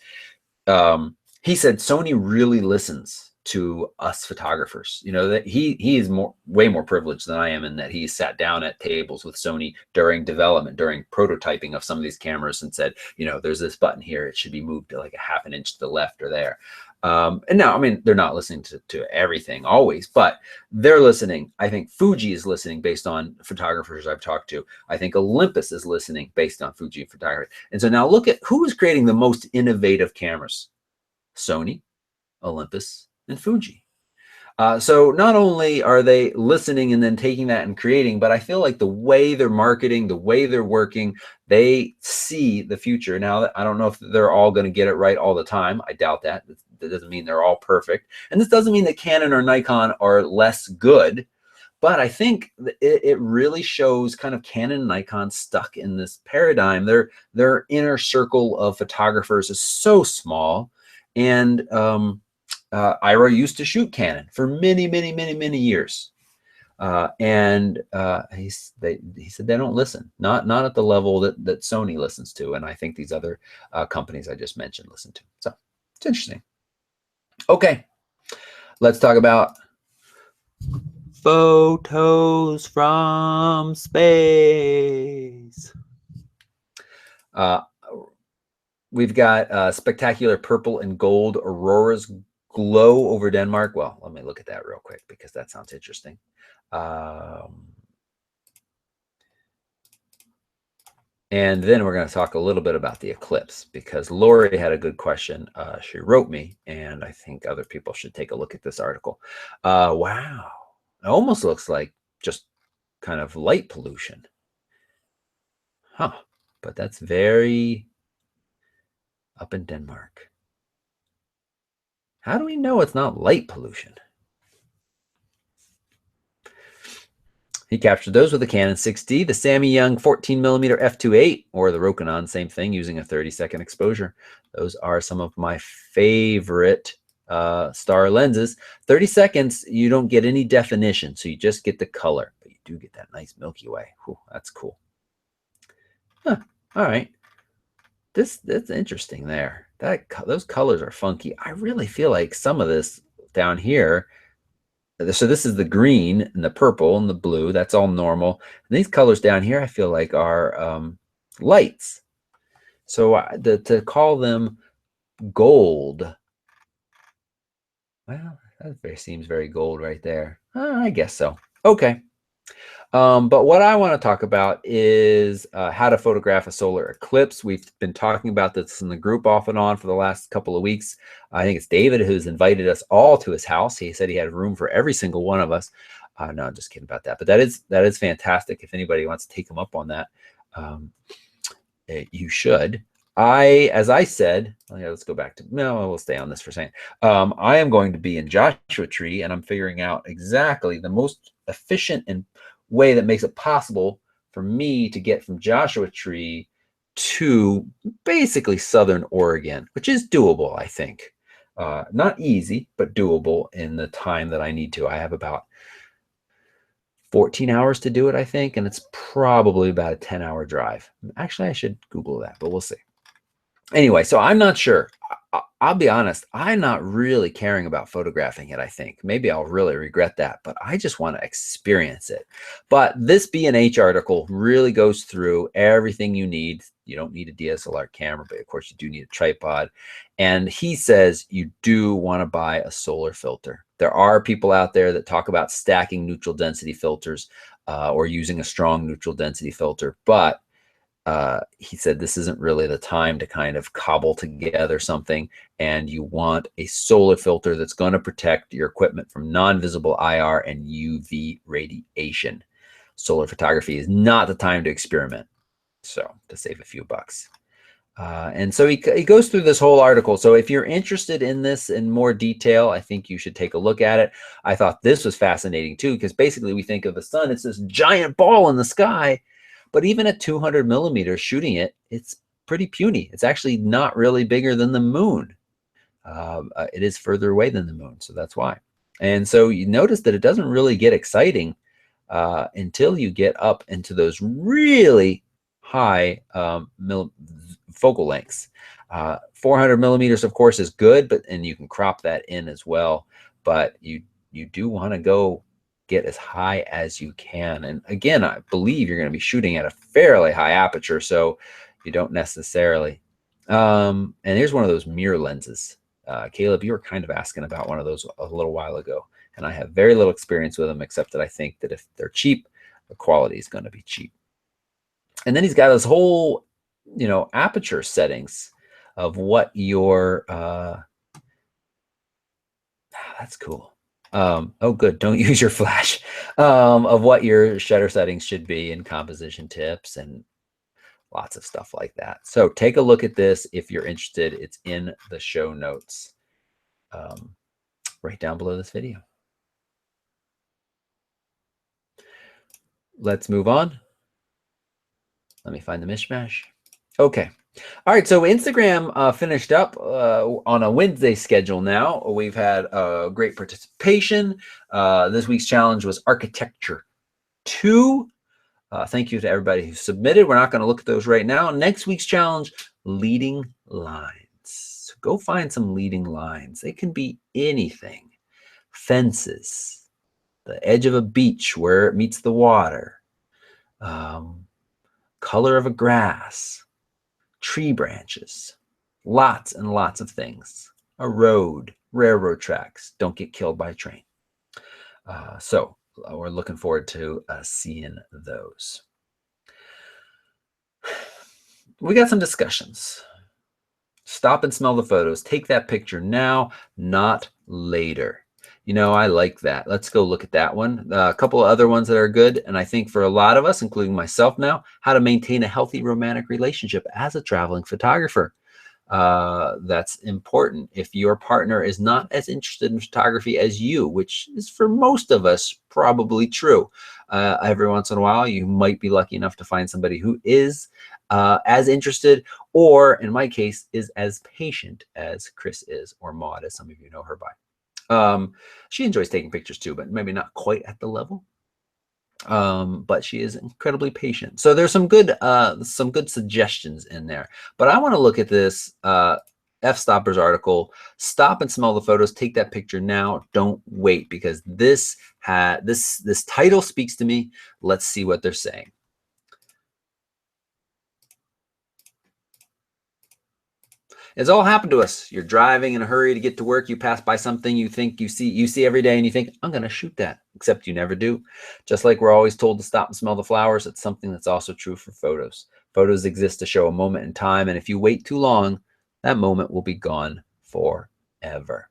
he said Sony really listens to us photographers. You know, that he is way more privileged than I am, in that he sat down at tables with Sony during development, during prototyping of some of these cameras, and said, you know, there's this button here, it should be moved to like a half an inch to the left or there. And now, I mean, they're not listening to everything always, but they're listening. I think Fuji is listening based on photographers I've talked to. I think Olympus is listening based on Fuji photography. And so now look at who is creating the most innovative cameras: Sony, Olympus, and Fuji. So not only are they listening and then taking that and creating, but I feel like the way they're marketing, the way they're working, they see the future. Now, I don't know if they're all going to get it right all the time. I doubt that. That doesn't mean they're all perfect. And this doesn't mean that Canon or Nikon are less good. But I think it really shows kind of Canon and Nikon stuck in this paradigm. Their inner circle of photographers is so small. And Ira used to shoot Canon for many, many, many, many years. He said they don't listen, not at the level that Sony listens to. And I think these other companies I just mentioned listen to. So it's interesting. Okay, let's talk about photos from space. We've got spectacular purple and gold auroras glow over Denmark. Well, let me look at that real quick because that sounds interesting. And then we're going to talk a little bit about the eclipse because Lori had a good question. She wrote me, and I think other people should take a look at this article. Wow. It almost looks like just kind of light pollution. Huh. But that's very up in Denmark. How do we know it's not light pollution? He captured those with a Canon 6D, the Sammy Young 14mm f2.8, or the Rokinon, same thing, using a 30-second exposure. Those are some of my favorite star lenses. 30 seconds, you don't get any definition, so you just get the color, but you do get that nice Milky Way. Whew, that's cool. Huh, all right. That's interesting there. Those colors are funky. I really feel like some of this down here, so this is the green and the purple and the blue. That's all normal. And these colors down here, I feel like are lights. So to call them gold, well, that seems very gold right there. I guess so. Okay. But what I want to talk about is how to photograph a solar eclipse. We've been talking about this in the group off and on for the last couple of weeks. I think it's David who's invited us all to his house. He said he had room for every single one of us. No, I'm just kidding about that. But that is fantastic. If anybody wants to take him up on that, you should. As I said, let's go back to, no, we'll stay on this for a second. I am going to be in Joshua Tree, and I'm figuring out exactly the most efficient and way that makes it possible for me to get from Joshua Tree to basically Southern Oregon, which is doable, I think. Not easy, but doable in the time that I need to. I have about 14 hours to do it, I think, and it's probably about a 10-hour drive. Actually, I should Google that, but we'll see. Anyway, so I'm not sure. I'll be honest, I'm not really caring about photographing it, I think. Maybe I'll really regret that, but I just want to experience it. But this B&H article really goes through everything you need. You don't need a DSLR camera, but of course you do need a tripod. And he says you do want to buy a solar filter. There are people out there that talk about stacking neutral density filters or using a strong neutral density filter, but he said this isn't really the time to kind of cobble together something, and you want a solar filter that's going to protect your equipment from non-visible IR and UV radiation. Solar photography is not the time to experiment, so to save a few bucks. And so he goes through this whole article. So if you're interested in this in more detail, I think you should take a look at it. I thought this was fascinating too, because basically we think of the sun, it's this giant ball in the sky. But even at 200 millimeters shooting it, it's pretty puny. It's actually not really bigger than the moon. It is further away than the moon, so that's why. And so you notice that it doesn't really get exciting until you get up into those really high focal lengths. 400 millimeters, of course, is good, and you can crop that in as well. But you do want to go get as high as you can. And again, I believe you're going to be shooting at a fairly high aperture, so you don't necessarily. And here's one of those mirror lenses. Caleb, you were kind of asking about one of those a little while ago, and I have very little experience with them, except that I think that if they're cheap, the quality is going to be cheap. And then he's got this whole, aperture settings of what your, that's cool. Oh, good. Don't use your flash. Of what your shutter settings should be and composition tips and lots of stuff like that. So take a look at this if you're interested. It's in the show notes right down below this video. Let's move on. Let me find the mishmash. Okay. All right, so Instagram finished up on a Wednesday schedule now. We've had great participation. This week's challenge was Architecture 2. Thank you to everybody who submitted. We're not going to look at those right now. Next week's challenge, Leading Lines. So go find some leading lines. They can be anything. Fences, the edge of a beach where it meets the water, color of a grass, tree branches, lots and lots of things. A road, railroad tracks, don't get killed by a train. So we're looking forward to seeing those. We got some discussions. Stop and smell the photos. Take that picture now, not later. You know, I like that. Let's go look at that one. A couple of other ones that are good. And I think for a lot of us, including myself now, how to maintain a healthy romantic relationship as a traveling photographer. That's important. If your partner is not as interested in photography as you, which is for most of us probably true, every once in a while you might be lucky enough to find somebody who is as interested, or in my case is as patient as Chris is, or Maud, as some of you know her by. She enjoys taking pictures too, but maybe not quite at the level. But she is incredibly patient. So there's some good suggestions in there. But I want to look at this F-Stoppers article. Stop and smell the photos. Take that picture now. Don't wait, because this title speaks to me. Let's see what they're saying. It's all happened to us. You're driving in a hurry to get to work. You pass by something you think you see every day, and you think, I'm going to shoot that, except you never do. Just like we're always told to stop and smell the flowers, it's something that's also true for photos. Photos exist to show a moment in time, and if you wait too long, that moment will be gone forever.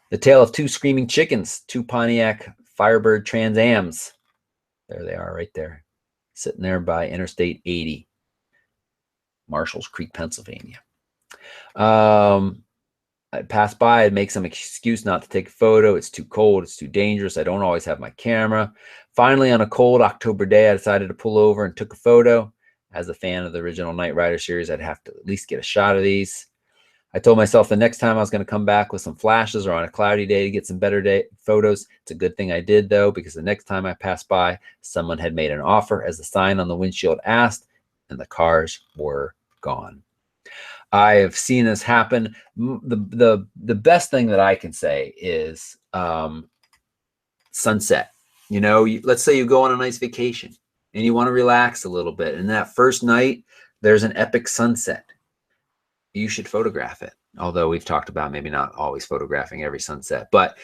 The Tale of Two Screaming Chickens, two Pontiac Firebird Trans Ams. There they are right there, sitting there by Interstate 80, Marshalls Creek, Pennsylvania. I'd pass by, I'd make some excuse not to take a photo. It's too cold, it's too dangerous. I don't always have my camera. Finally, on a cold October day, I decided to pull over and took a photo. As a fan of the original Knight Rider series, I'd have to at least get a shot of these. I told myself the next time I was going to come back with some flashes, or on a cloudy day to get some better photos. It's a good thing I did, though, because the next time I passed by, someone had made an offer, as the sign on the windshield asked, and the cars were gone. I have seen this happen. The best thing that I can say is sunset. You know, let's say you go on a nice vacation and you want to relax a little bit, and that first night there's an epic sunset. You should photograph it. Although we've talked about maybe not always photographing every sunset, but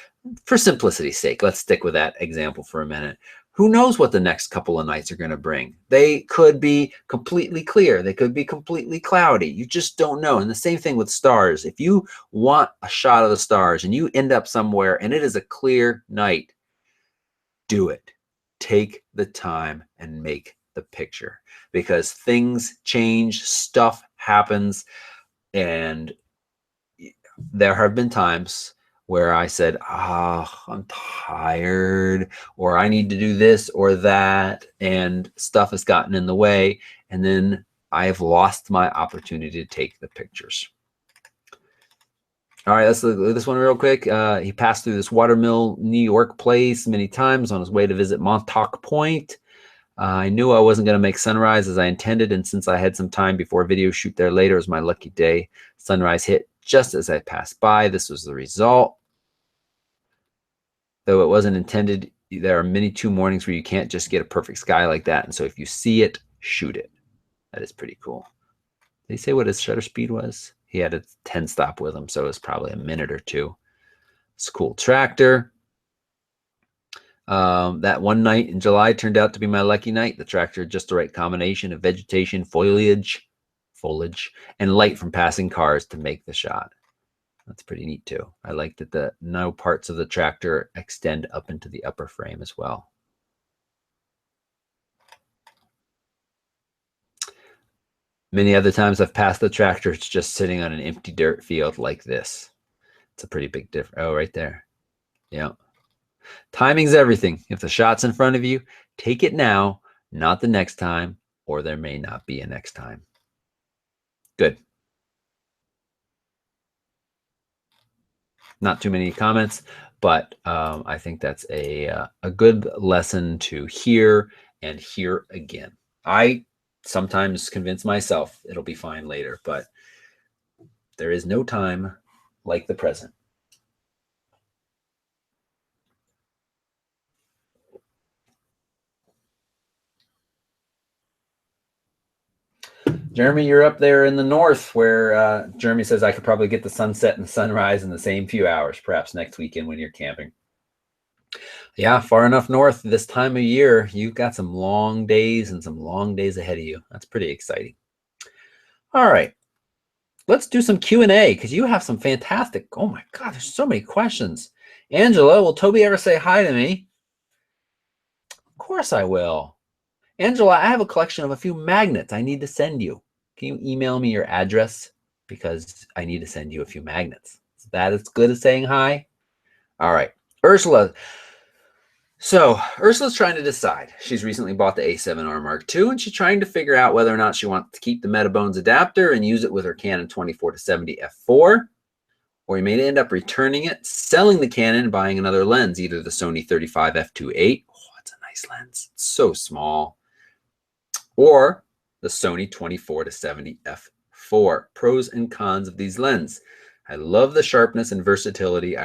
for simplicity's sake, let's stick with that example for a minute. Who knows what the next couple of nights are going to bring? They could be completely clear. They could be completely cloudy. You just don't know. And the same thing with stars. If you want a shot of the stars and you end up somewhere and it is a clear night, do it. Take the time and make the picture, because things change, stuff happens. And there have been times where I said, I'm tired, or I need to do this or that, and stuff has gotten in the way, and then I've lost my opportunity to take the pictures. All right, let's look at this one real quick. He passed through this Watermill, New York place many times on his way to visit Montauk Point. I knew I wasn't going to make sunrise as I intended, and since I had some time before a video shoot there later, it was my lucky day. Sunrise hit just as I passed by. This was the result. Though it wasn't intended, there are many two mornings where you can't just get a perfect sky like that, and so if you see it, shoot it. That is pretty cool. Did he say what his shutter speed was? He had a 10 stop with him, so it was probably a minute or two. It's a cool tractor. That one night in July turned out to be my lucky night. The tractor had just the right combination of vegetation, foliage, and light from passing cars to make the shot. That's pretty neat too. I like that the no parts of the tractor extend up into the upper frame as well. Many other times I've passed the tractor, it's just sitting on an empty dirt field like this. It's a pretty big difference. Oh, right there. Yeah. Timing's everything. If the shot's in front of you, take it now, not the next time, or there may not be a next time. Good. Not too many comments, but I think that's a good lesson to hear and hear again. I sometimes convince myself it'll be fine later, but there is no time like the present. Jeremy, you're up there in the north where Jeremy says I could probably get the sunset and the sunrise in the same few hours, perhaps next weekend when you're camping. Yeah, far enough north this time of year, you've got some long days and some long days ahead of you. That's pretty exciting. All right, let's do some Q&A because you have some fantastic, oh my God, there's so many questions. Angela, will Toby ever say hi to me? Of course I will. Angela, I have a collection of a few magnets I need to send you. Can you email me your address? Because I need to send you a few magnets. Is that as good as saying hi? All right. Ursula. So Ursula's trying to decide. She's recently bought the A7R Mark II, and she's trying to figure out whether or not she wants to keep the Metabones adapter and use it with her Canon 24-70 f4, or you may end up returning it, selling the Canon, and buying another lens, either the Sony 35 f2.8. Oh, it's a nice lens. It's so small. Or the Sony 24-70 f4. Pros and cons of these lenses. I love the sharpness and versatility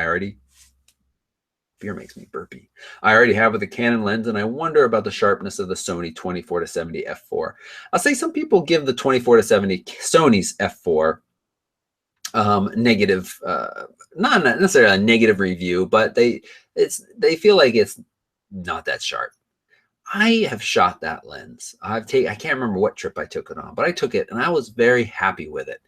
beer makes me burpy. I already have with the Canon lens, and I wonder about the sharpness of the Sony 24-70 f4. I'll say some people give the 24-70 Sony's f4 negative, not necessarily a negative review, but they feel like it's not that sharp. I have shot that lens. I can't remember what trip I took it on, but I took it and I was very happy with it.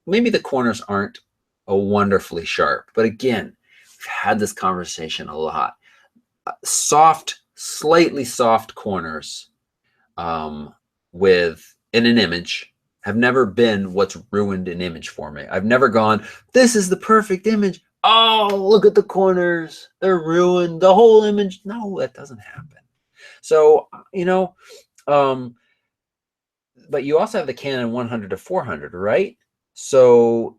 Maybe the corners aren't wonderfully sharp, but again, we've had this conversation a lot. Soft, slightly soft corners in an image have never been what's ruined an image for me. I've never gone, this is the perfect image. Oh, look at the corners. They're ruined. The whole image. No, that doesn't happen. So, but you also have the Canon 100-400, right? So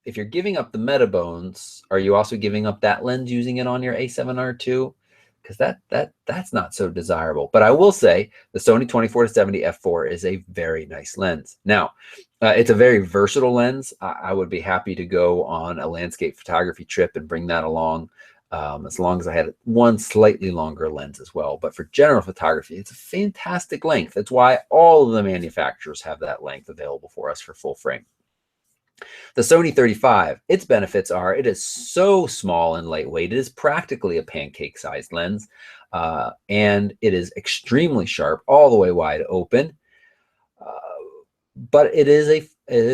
if you're giving up the Metabones, are you also giving up that lens using it on your A7R II? Because that's not so desirable. But I will say the Sony 24-70 f4 is a very nice lens. Now, it's a very versatile lens. I would be happy to go on a landscape photography trip and bring that along, as long as I had one slightly longer lens as well. But for general photography, it's a fantastic length. That's why all of the manufacturers have that length available for us for full frame. The Sony 35, its benefits are it is so small and lightweight. It is practically a pancake-sized lens, and it is extremely sharp, all the way wide open. But it is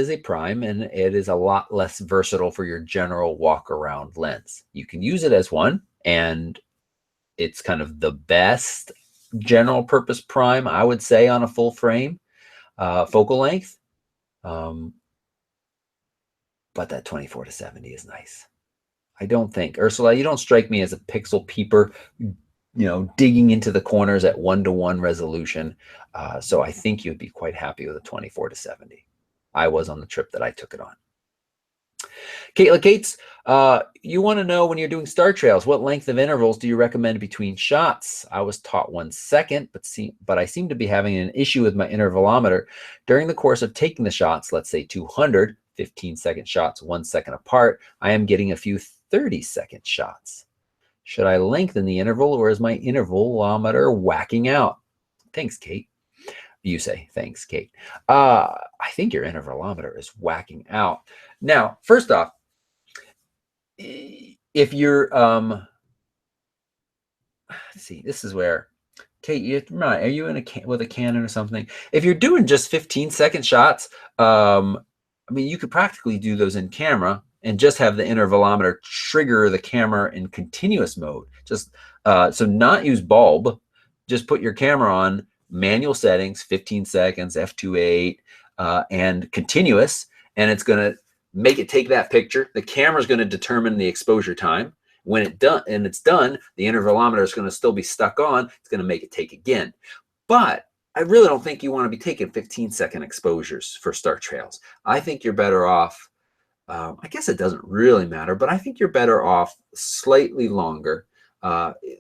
a prime, and it is a lot less versatile for your general walk-around lens. You can use it as one, and it's kind of the best general-purpose prime, I would say, on a full frame focal length. But that 24-70 is nice. I don't think, Ursula, you don't strike me as a pixel peeper, digging into the corners at 1:1 resolution. So I think you'd be quite happy with a 24-70. I was on the trip that I took it on. Caitlin Cates, you want to know when you're doing star trails, what length of intervals do you recommend between shots? I was taught 1 second, but I seem to be having an issue with my intervalometer. During the course of taking the shots, let's say 200, 15-second shots 1 second apart, I am getting a few 30-second shots. Should I lengthen the interval, or is my intervalometer whacking out? Thanks, Kate. You say, thanks, Kate. I think your intervalometer is whacking out. Now, first off, if you're, let's see, this is where, Kate, are you with a Canon or something? If you're doing just 15-second shots, I mean, you could practically do those in camera and just have the intervalometer trigger the camera in continuous mode. Just so not use bulb, just put your camera on manual settings, 15 seconds, f2.8, and continuous, and it's going to make it take that picture. The camera is going to determine the exposure time. When it's done, the intervalometer is going to still be stuck on. It's going to make it take again. But I really don't think you want to be taking 15-second exposures for star trails. I think you're better off, I guess it doesn't really matter, but I think you're better off slightly longer,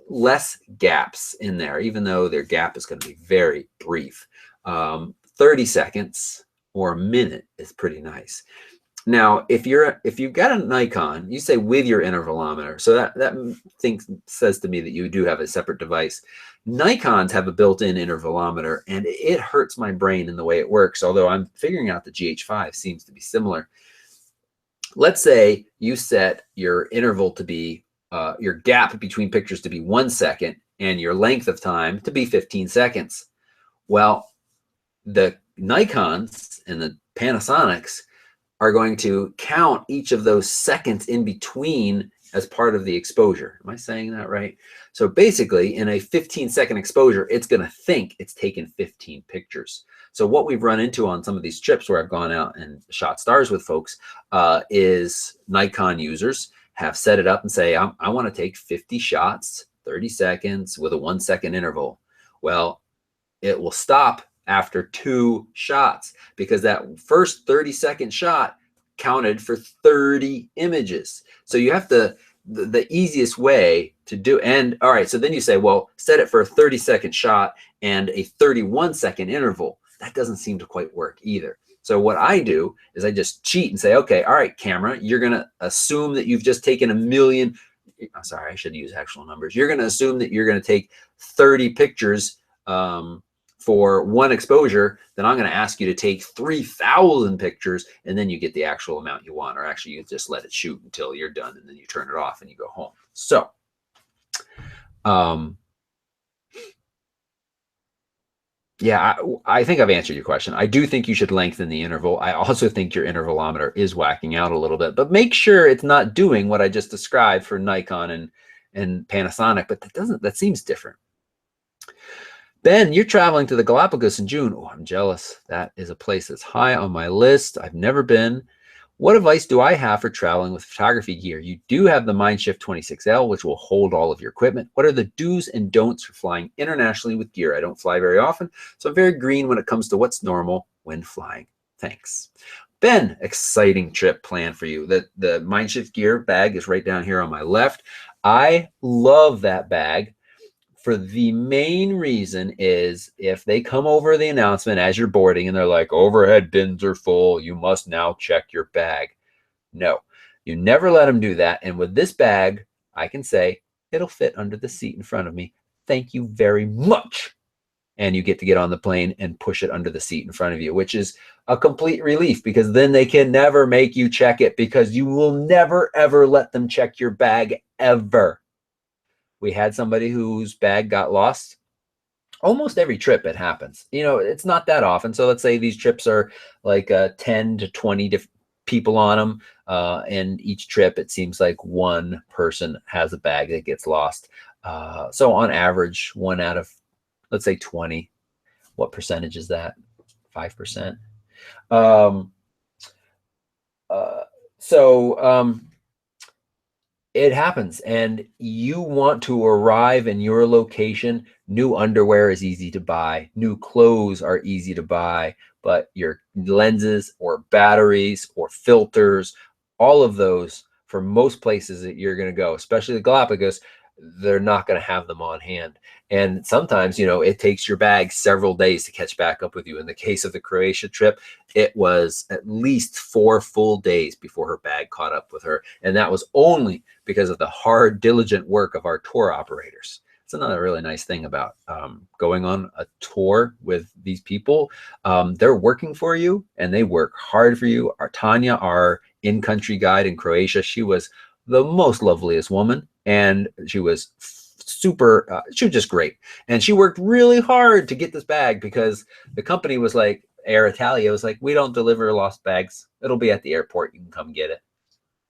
less gaps in there, even though their gap is going to be very brief. 30 seconds or a minute is pretty nice. Now, if you've got a Nikon, you say with your intervalometer, so that thing says to me that you do have a separate device. Nikons have a built-in intervalometer, and it hurts my brain in the way it works, although I'm figuring out the GH5 seems to be similar. Let's say you set your interval to be, your gap between pictures to be 1 second, and your length of time to be 15 seconds. Well, the Nikons and the Panasonics are going to count each of those seconds in between as part of the exposure. Am I saying that right? So basically, in a 15-second exposure, it's going to think it's taken 15 pictures. So what we've run into on some of these trips where I've gone out and shot stars with folks is Nikon users have set it up and say, I want to take 50 shots, 30 seconds with a 1 second interval. Well, it will stop after 2 shots because that first 30-second shot counted for 30 images. So you have to, the easiest way to do, and all right, so then you say, well, set it for a 30-second shot and a 31-second interval. That doesn't seem to quite work either. So what I do is I just cheat and say, okay, all right, camera, you're going to assume that you've just taken 1 million. I'm sorry, I should use actual numbers. You're going to assume that you're going to take 30 pictures for 1 exposure. Then I'm going to ask you to take 3,000 pictures, and then you get the actual amount you want, or actually you just let it shoot until you're done, and then you turn it off and you go home. So, yeah, I think I've answered your question. I do think you should lengthen the interval. I also think your intervalometer is whacking out a little bit, but make sure it's not doing what I just described for Nikon and Panasonic, but that seems different. Ben, you're traveling to the Galapagos in June. Oh, I'm jealous. That is a place that's high on my list. I've never been. What advice do I have for traveling with photography gear? You do have the Mindshift 26L, which will hold all of your equipment. What are the do's and don'ts for flying internationally with gear? I don't fly very often, so I'm very green when it comes to what's normal when flying. Thanks. Ben, exciting trip planned for you. The Mindshift gear bag is right down here on my left. I love that bag. For the main reason is if they come over the announcement as you're boarding and they're like, overhead bins are full, you must now check your bag. No, you never let them do that. And with this bag, I can say, it'll fit under the seat in front of me. Thank you very much. And you get to get on the plane and push it under the seat in front of you, which is a complete relief because then they can never make you check it because you will never, ever let them check your bag ever. We had somebody whose bag got lost. Almost every trip it happens. You know, it's not that often. So let's say these trips are like 10 to 20 people on them. And each trip, it seems like one person has a bag that gets lost. So on average, 1 out of, let's say 20. What percentage is that? 5%. It happens, and you want to arrive in your location. New underwear is easy to buy. New clothes are easy to buy, but your lenses or batteries or filters, all of those, for most places that you're going to go, especially the Galapagos, they're not going to have them on hand. And sometimes, you know, it takes your bag several days to catch back up with you. In the case of the Croatia trip, it was at least 4 full days before her bag caught up with her. And that was only because of the hard, diligent work of our tour operators. It's another really nice thing about going on a tour with these people. They're working for you and they work hard for you. Tanya, our in-country guide in Croatia, she was the most loveliest woman. And she was super, she was just great. And she worked really hard to get this bag because the company was like, Air Italia was like, we don't deliver lost bags. It'll be at the airport. You can come get it.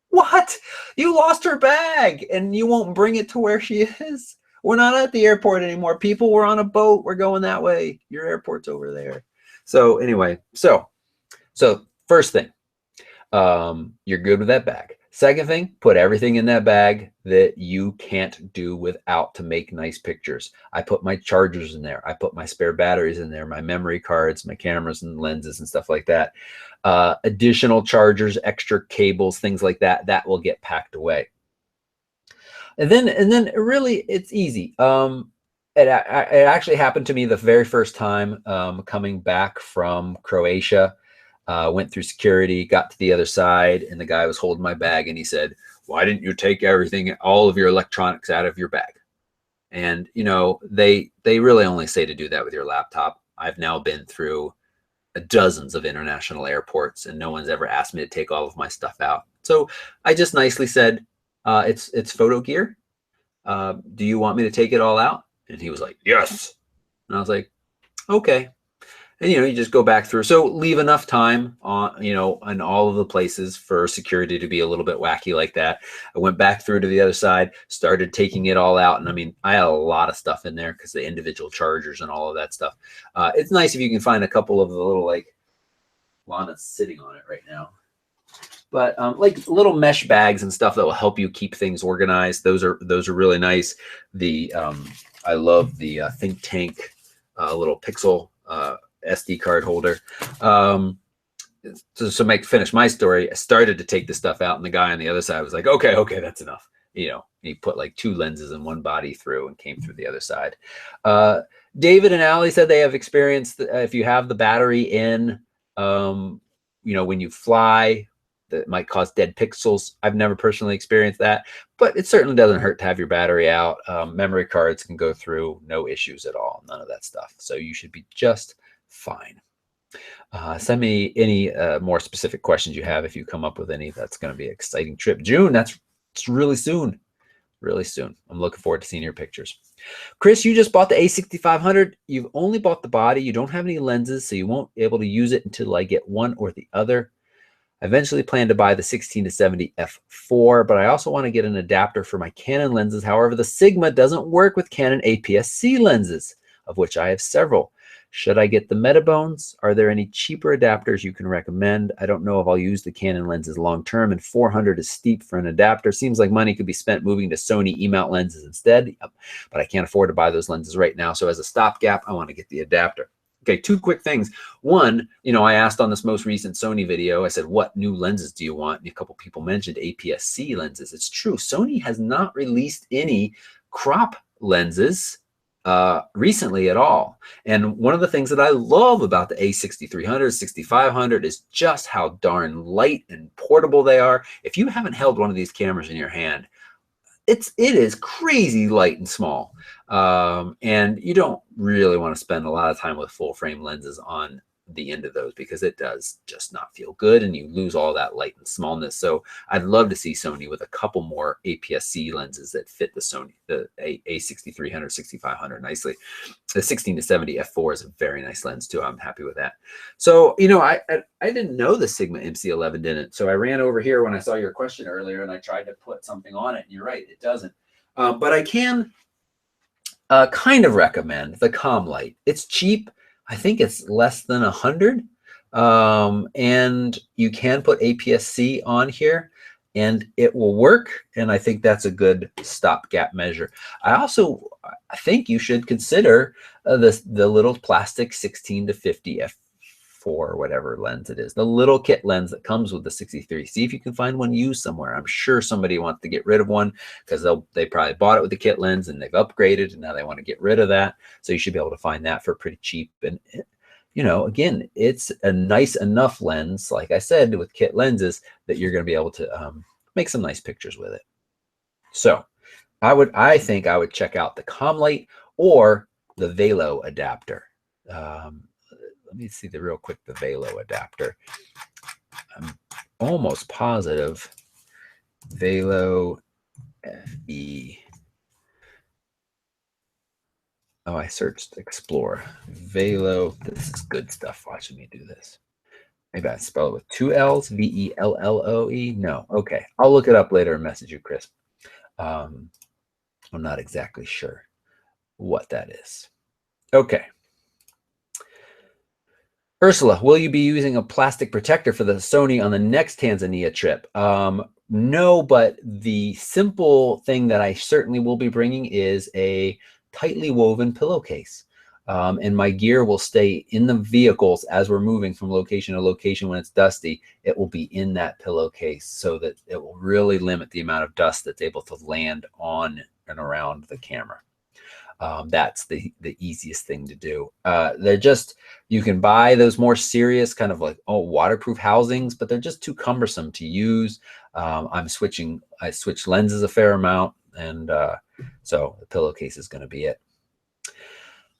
What? You lost her bag and you won't bring it to where she is? We're not at the airport anymore. People, we're on a boat. We're going that way. Your airport's over there. So anyway, so first thing, you're good with that bag. Second thing, put everything in that bag that you can't do without to make nice pictures. I put my chargers in there. I put my spare batteries in there, my memory cards, my cameras and lenses and stuff like that. Additional chargers, extra cables, things like that, that will get packed away. And then really it's easy. It actually happened to me the very first time coming back from Croatia. Went through security, got to the other side, and the guy was holding my bag, and he said, "Why didn't you take everything, all of your electronics out of your bag?" And you know, they really only say to do that with your laptop. I've now been through dozens of international airports, and no one's ever asked me to take all of my stuff out. So I just nicely said, "It's photo gear. Do you want me to take it all out?" And he was like, "Yes." And I was like, "Okay." And, you know, you just go back through. So leave enough time on, you know, in all of the places for security to be a little bit wacky like that. I went back through to the other side, started taking it all out. And I mean, I had a lot of stuff in there because the individual chargers and all of that stuff. It's nice if you can find a couple of the little, like, Lana's sitting on it right now. But like little mesh bags and stuff that will help you keep things organized. Those are really nice. The I love the Think Tank little Pixel SD card holder. So finish my story, I started to take the stuff out, and the guy on the other side was like, okay, that's enough. You know, he put like 2 lenses in one body through and came through the other side. David and Allie said they have experienced if you have the battery in, you know, when you fly, that might cause dead pixels. I've never personally experienced that, but it certainly doesn't hurt to have your battery out. Memory cards can go through, no issues at all, none of that stuff. So you should be just fine. Send me any more specific questions you have if you come up with any. That's going to be an exciting trip. June, it's really soon. Really soon. I'm looking forward to seeing your pictures. Chris, you just bought the A6500. You've only bought the body. You don't have any lenses, so you won't be able to use it until I get one or the other. I eventually plan to buy the 16-70 f4, but I also want to get an adapter for my Canon lenses. However, the Sigma doesn't work with Canon APS-C lenses, of which I have several. Should I get the Metabones? Are there any cheaper adapters you can recommend? I don't know if I'll use the Canon lenses long term, and 400 is steep for an adapter. Seems like money could be spent moving to Sony E-mount lenses instead, but I can't afford to buy those lenses right now. So as a stopgap, I want to get the adapter. Okay, 2 quick things. One, you know, I asked on this most recent Sony video, I said, what new lenses do you want? And a couple people mentioned APS-C lenses. It's true. Sony has not released any crop lenses recently at all. And one of the things that I love about the A6300, 6500 is just how darn light and portable they are. If you haven't held one of these cameras in your hand, it is crazy light and small. And you don't really want to spend a lot of time with full frame lenses on the end of those because it does just not feel good and you lose all that light and smallness. So I'd love to see Sony with a couple more APS-C lenses that fit the A6300, 6500 nicely. The 16-70 f4 is a very nice lens too. I'm happy with that. So, you know, I didn't know the Sigma MC11 didn't. So I ran over here when I saw your question earlier and I tried to put something on it. And you're right, it doesn't. But I can kind of recommend the ComLight. It's cheap. I think it's less than 100. And you can put APS-C on here and it will work. And I think that's a good stopgap measure. I think you should consider the little plastic 16-50 f4 or whatever lens it is, the little kit lens that comes with the 63. See if you can find one used somewhere. I'm sure somebody wants to get rid of one because they probably bought it with the kit lens and they've upgraded and now they want to get rid of that. So you should be able to find that for pretty cheap. And you know, again, it's a nice enough lens, like I said, with kit lenses that you're going to be able to make some nice pictures with it. So I think I would check out the ComLight or the Velo adapter. Let me see real quick, the Velo adapter. I'm almost positive Velo FE. Oh, I searched Explore. Velo. This is good stuff watching me do this. Maybe I spell it with 2 L's, Velloe. No. Okay. I'll look it up later and message you, Chris. I'm not exactly sure what that is. Okay. Ursula, will you be using a plastic protector for the Sony on the next Tanzania trip? No, but the simple thing that I certainly will be bringing is a tightly woven pillowcase. And my gear will stay in the vehicles as we're moving from location to location when it's dusty. It will be in that pillowcase so that it will really limit the amount of dust that's able to land on and around the camera. That's the easiest thing to do. They're just, you can buy those more serious kind of like, waterproof housings, but they're just too cumbersome to use. I switch lenses a fair amount, and so the pillowcase is going to be it.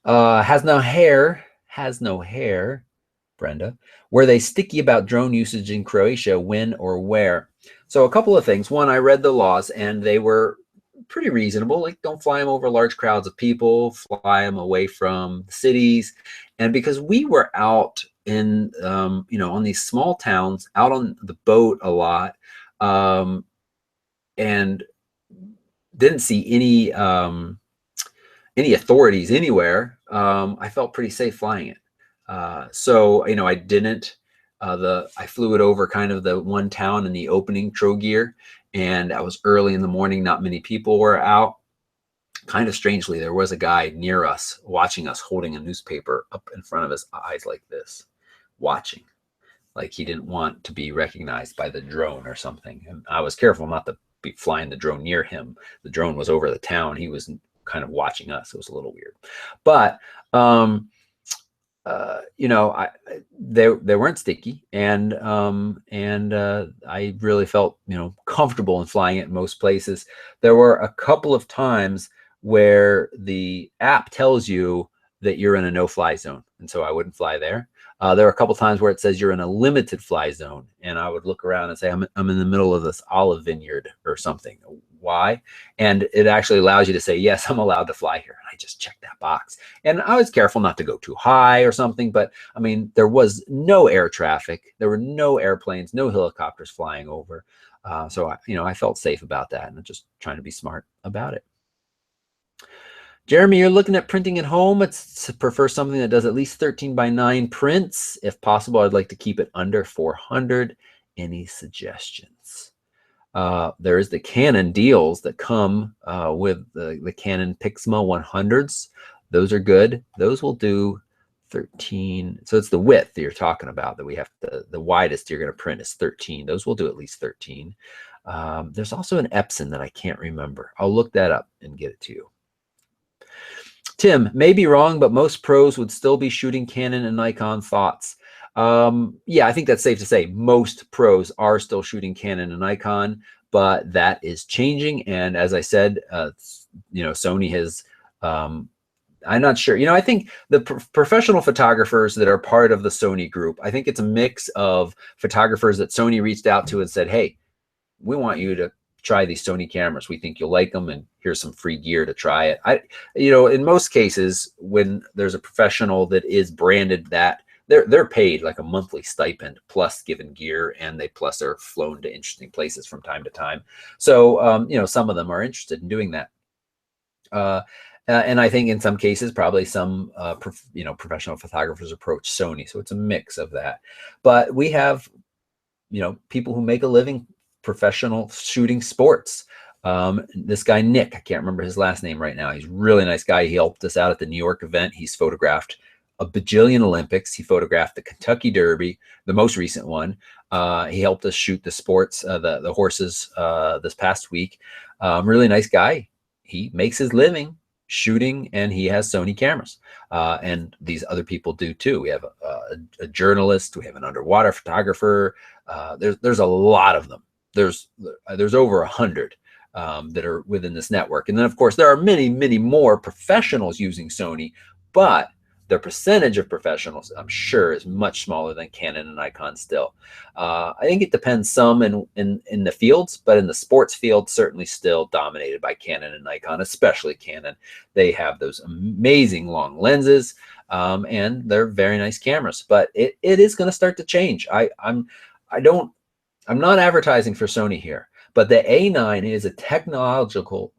Has no hair, Brenda. Were they sticky about drone usage in Croatia? When or where? So a couple of things. One, I read the laws and they were pretty reasonable. Like, don't fly them over large crowds of people, fly them away from cities. And because we were out in, on these small towns, out on the boat a lot, and didn't see any authorities anywhere, I felt pretty safe flying it. So I didn't. I flew it over kind of the one town in the opening Trogear, and I was early in the morning. Not many people were out. Kind of strangely, there was a guy near us watching us, holding a newspaper up in front of his eyes like this, watching, like he didn't want to be recognized by the drone or something. And I was careful not to be flying the drone near him. The drone was over the town. He was kind of watching us. It was a little weird, but they weren't sticky, and I really felt comfortable in flying it in most places. There were a couple of times where the app tells you that you're in a no-fly zone, and so I wouldn't fly there. There are a couple of times where it says you're in a limited fly zone, and I would look around and say, I'm in the middle of this olive vineyard or something. Why? And it actually allows you to say, yes, I'm allowed to fly here. And I just checked that box. And I was careful not to go too high or something, but I mean, there was no air traffic. There were no airplanes, no helicopters flying over. So I felt safe about that, and I'm just trying to be smart about it. Jeremy, you're looking at printing at home. It's prefer something that does at least 13:9 prints. If possible, I'd like to keep it under 400. Any suggestions? There is the Canon deals that come with the Canon Pixma 100s. Those are good. Those will do 13. So it's the width that you're talking about that we have the widest you're going to print is 13. Those will do at least 13. There's also an Epson that I can't remember. I'll look that up and get it to you. Tim, may be wrong, but most pros would still be shooting Canon and Nikon. Thoughts? Yeah, I think that's safe to say. Most pros are still shooting Canon and Nikon, but that is changing. And as I said, Sony has, I'm not sure. I think the professional photographers that are part of the Sony group, I think it's a mix of photographers that Sony reached out to and said, hey, we want you to try these Sony cameras. We think you'll like them, and here's some free gear to try it. In most cases, when there's a professional that is branded that, they're paid like a monthly stipend plus given gear, and they plus are flown to interesting places from time to time. So some of them are interested in doing that. And I think in some cases, probably some professional photographers approach Sony. So it's a mix of that. But we have people who make a living professional shooting sports. This guy, Nick, I can't remember his last name right now. He's a really nice guy. He helped us out at the New York event. He's photographed a bajillion Olympics. He photographed the Kentucky Derby, the most recent one. He helped us shoot the sports, the horses this past week. Really nice guy. He makes his living shooting, and he has Sony cameras. And these other people do too. We have a journalist. We have an underwater photographer. There's a lot of them. There's over 100 that are within this network. And then, of course, there are many, many more professionals using Sony, but their percentage of professionals, I'm sure, is much smaller than Canon and Nikon still. I think it depends some in the fields, but in the sports field, certainly still dominated by Canon and Nikon, especially Canon. They have those amazing long lenses, and they're very nice cameras. But it is going to start to change. I'm not advertising for Sony here, but the A9 is a technological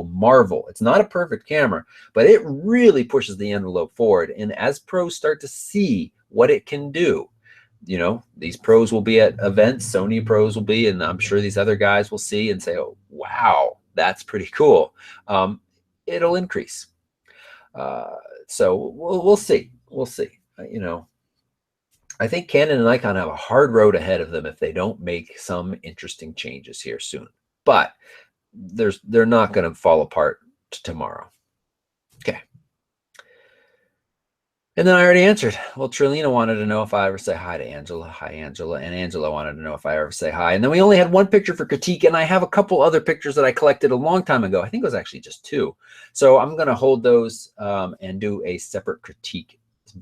marvel. It's not a perfect camera, but it really pushes the envelope forward. And as pros start to see what it can do, you know, these pros will be at events, Sony pros will be, and I'm sure these other guys will see and say, oh, wow, that's pretty cool. It'll increase. So we'll see. We'll see. You know, I think Canon and Nikon have a hard road ahead of them if they don't make some interesting changes here soon. But they're not going to fall apart tomorrow. Okay. And then I already answered. Well, Trilina wanted to know if I ever say hi to Angela. Hi, Angela. And Angela wanted to know if I ever say hi. And then we only had one picture for critique, and I have a couple other pictures that I collected a long time ago. I think it was actually just 2. So I'm going to hold those and do a separate critique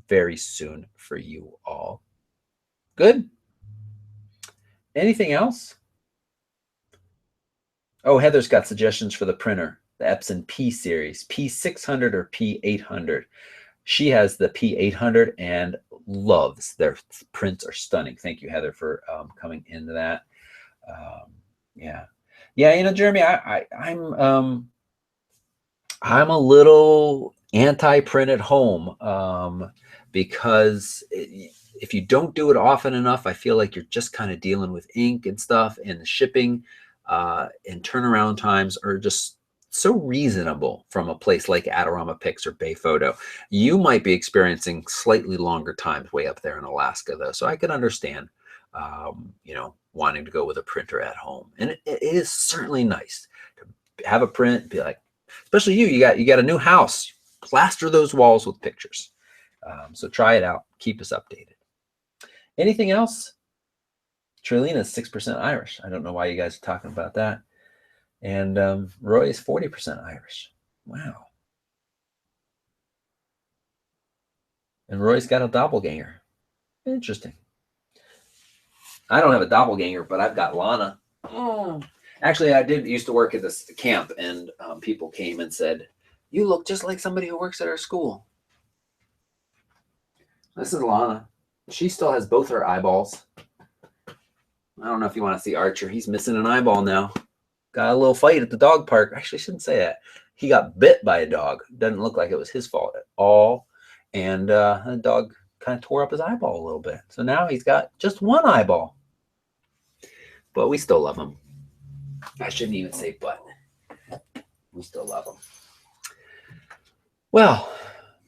very soon for you all. Good. Anything else? Oh, Heather's got suggestions for the printer, the Epson P series, P600 or P800. She has the P800 and loves their prints are stunning. Thank you, Heather, for coming into that. Yeah. You know, Jeremy, I'm a little anti-print at home because if you don't do it often enough, I feel like you're just kind of dealing with ink and stuff, and the shipping and turnaround times are just so reasonable from a place like Adorama Pics or Bay Photo. You might be experiencing slightly longer times way up there in Alaska, though. So I can understand, you know, wanting to go with a printer at home. And it is certainly nice to have a print, be like, especially you got a new house, plaster those walls with pictures. So try it out. Keep us updated. Anything else? Trilina is 6% Irish. I don't know why you guys are talking about that. And Roy is 40% Irish. Wow. And Roy's got a doppelganger. Interesting. I don't have a doppelganger, but I've got Lana. Oh. Actually, I did used to work at this camp, and people came and said, you look just like somebody who works at our school. This is Lana. She still has both her eyeballs. I don't know if you want to see Archer. He's missing an eyeball now. Got a little fight at the dog park. Actually, I shouldn't say that. He got bit by a dog. Doesn't look like it was his fault at all. And the dog kind of tore up his eyeball a little bit. So now he's got just one eyeball. But we still love him. I shouldn't even say but. We still love him. Well,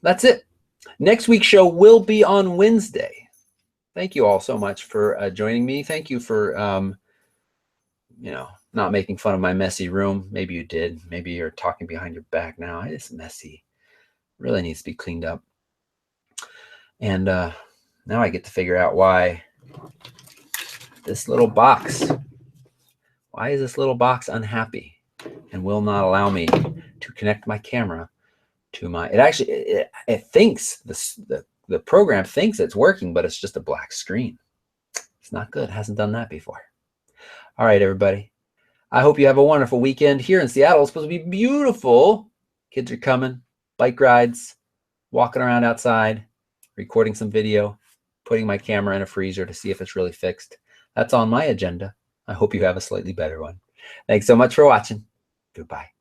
that's it. Next week's show will be on Wednesday. Thank you all so much for joining me. Thank you for, you know, not making fun of my messy room. Maybe you did. Maybe you're talking behind your back now. It's messy. Really needs to be cleaned up. And now I get to figure out why this little box, why is this little box unhappy and will not allow me to connect my camera to my, it actually, it thinks, the program thinks it's working, but it's just a black screen. It's not good. It hasn't done that before. All right, everybody. I hope you have a wonderful weekend here in Seattle. It's supposed to be beautiful. Kids are coming, bike rides, walking around outside, recording some video, putting my camera in a freezer to see if it's really fixed. That's on my agenda. I hope you have a slightly better one. Thanks so much for watching. Goodbye.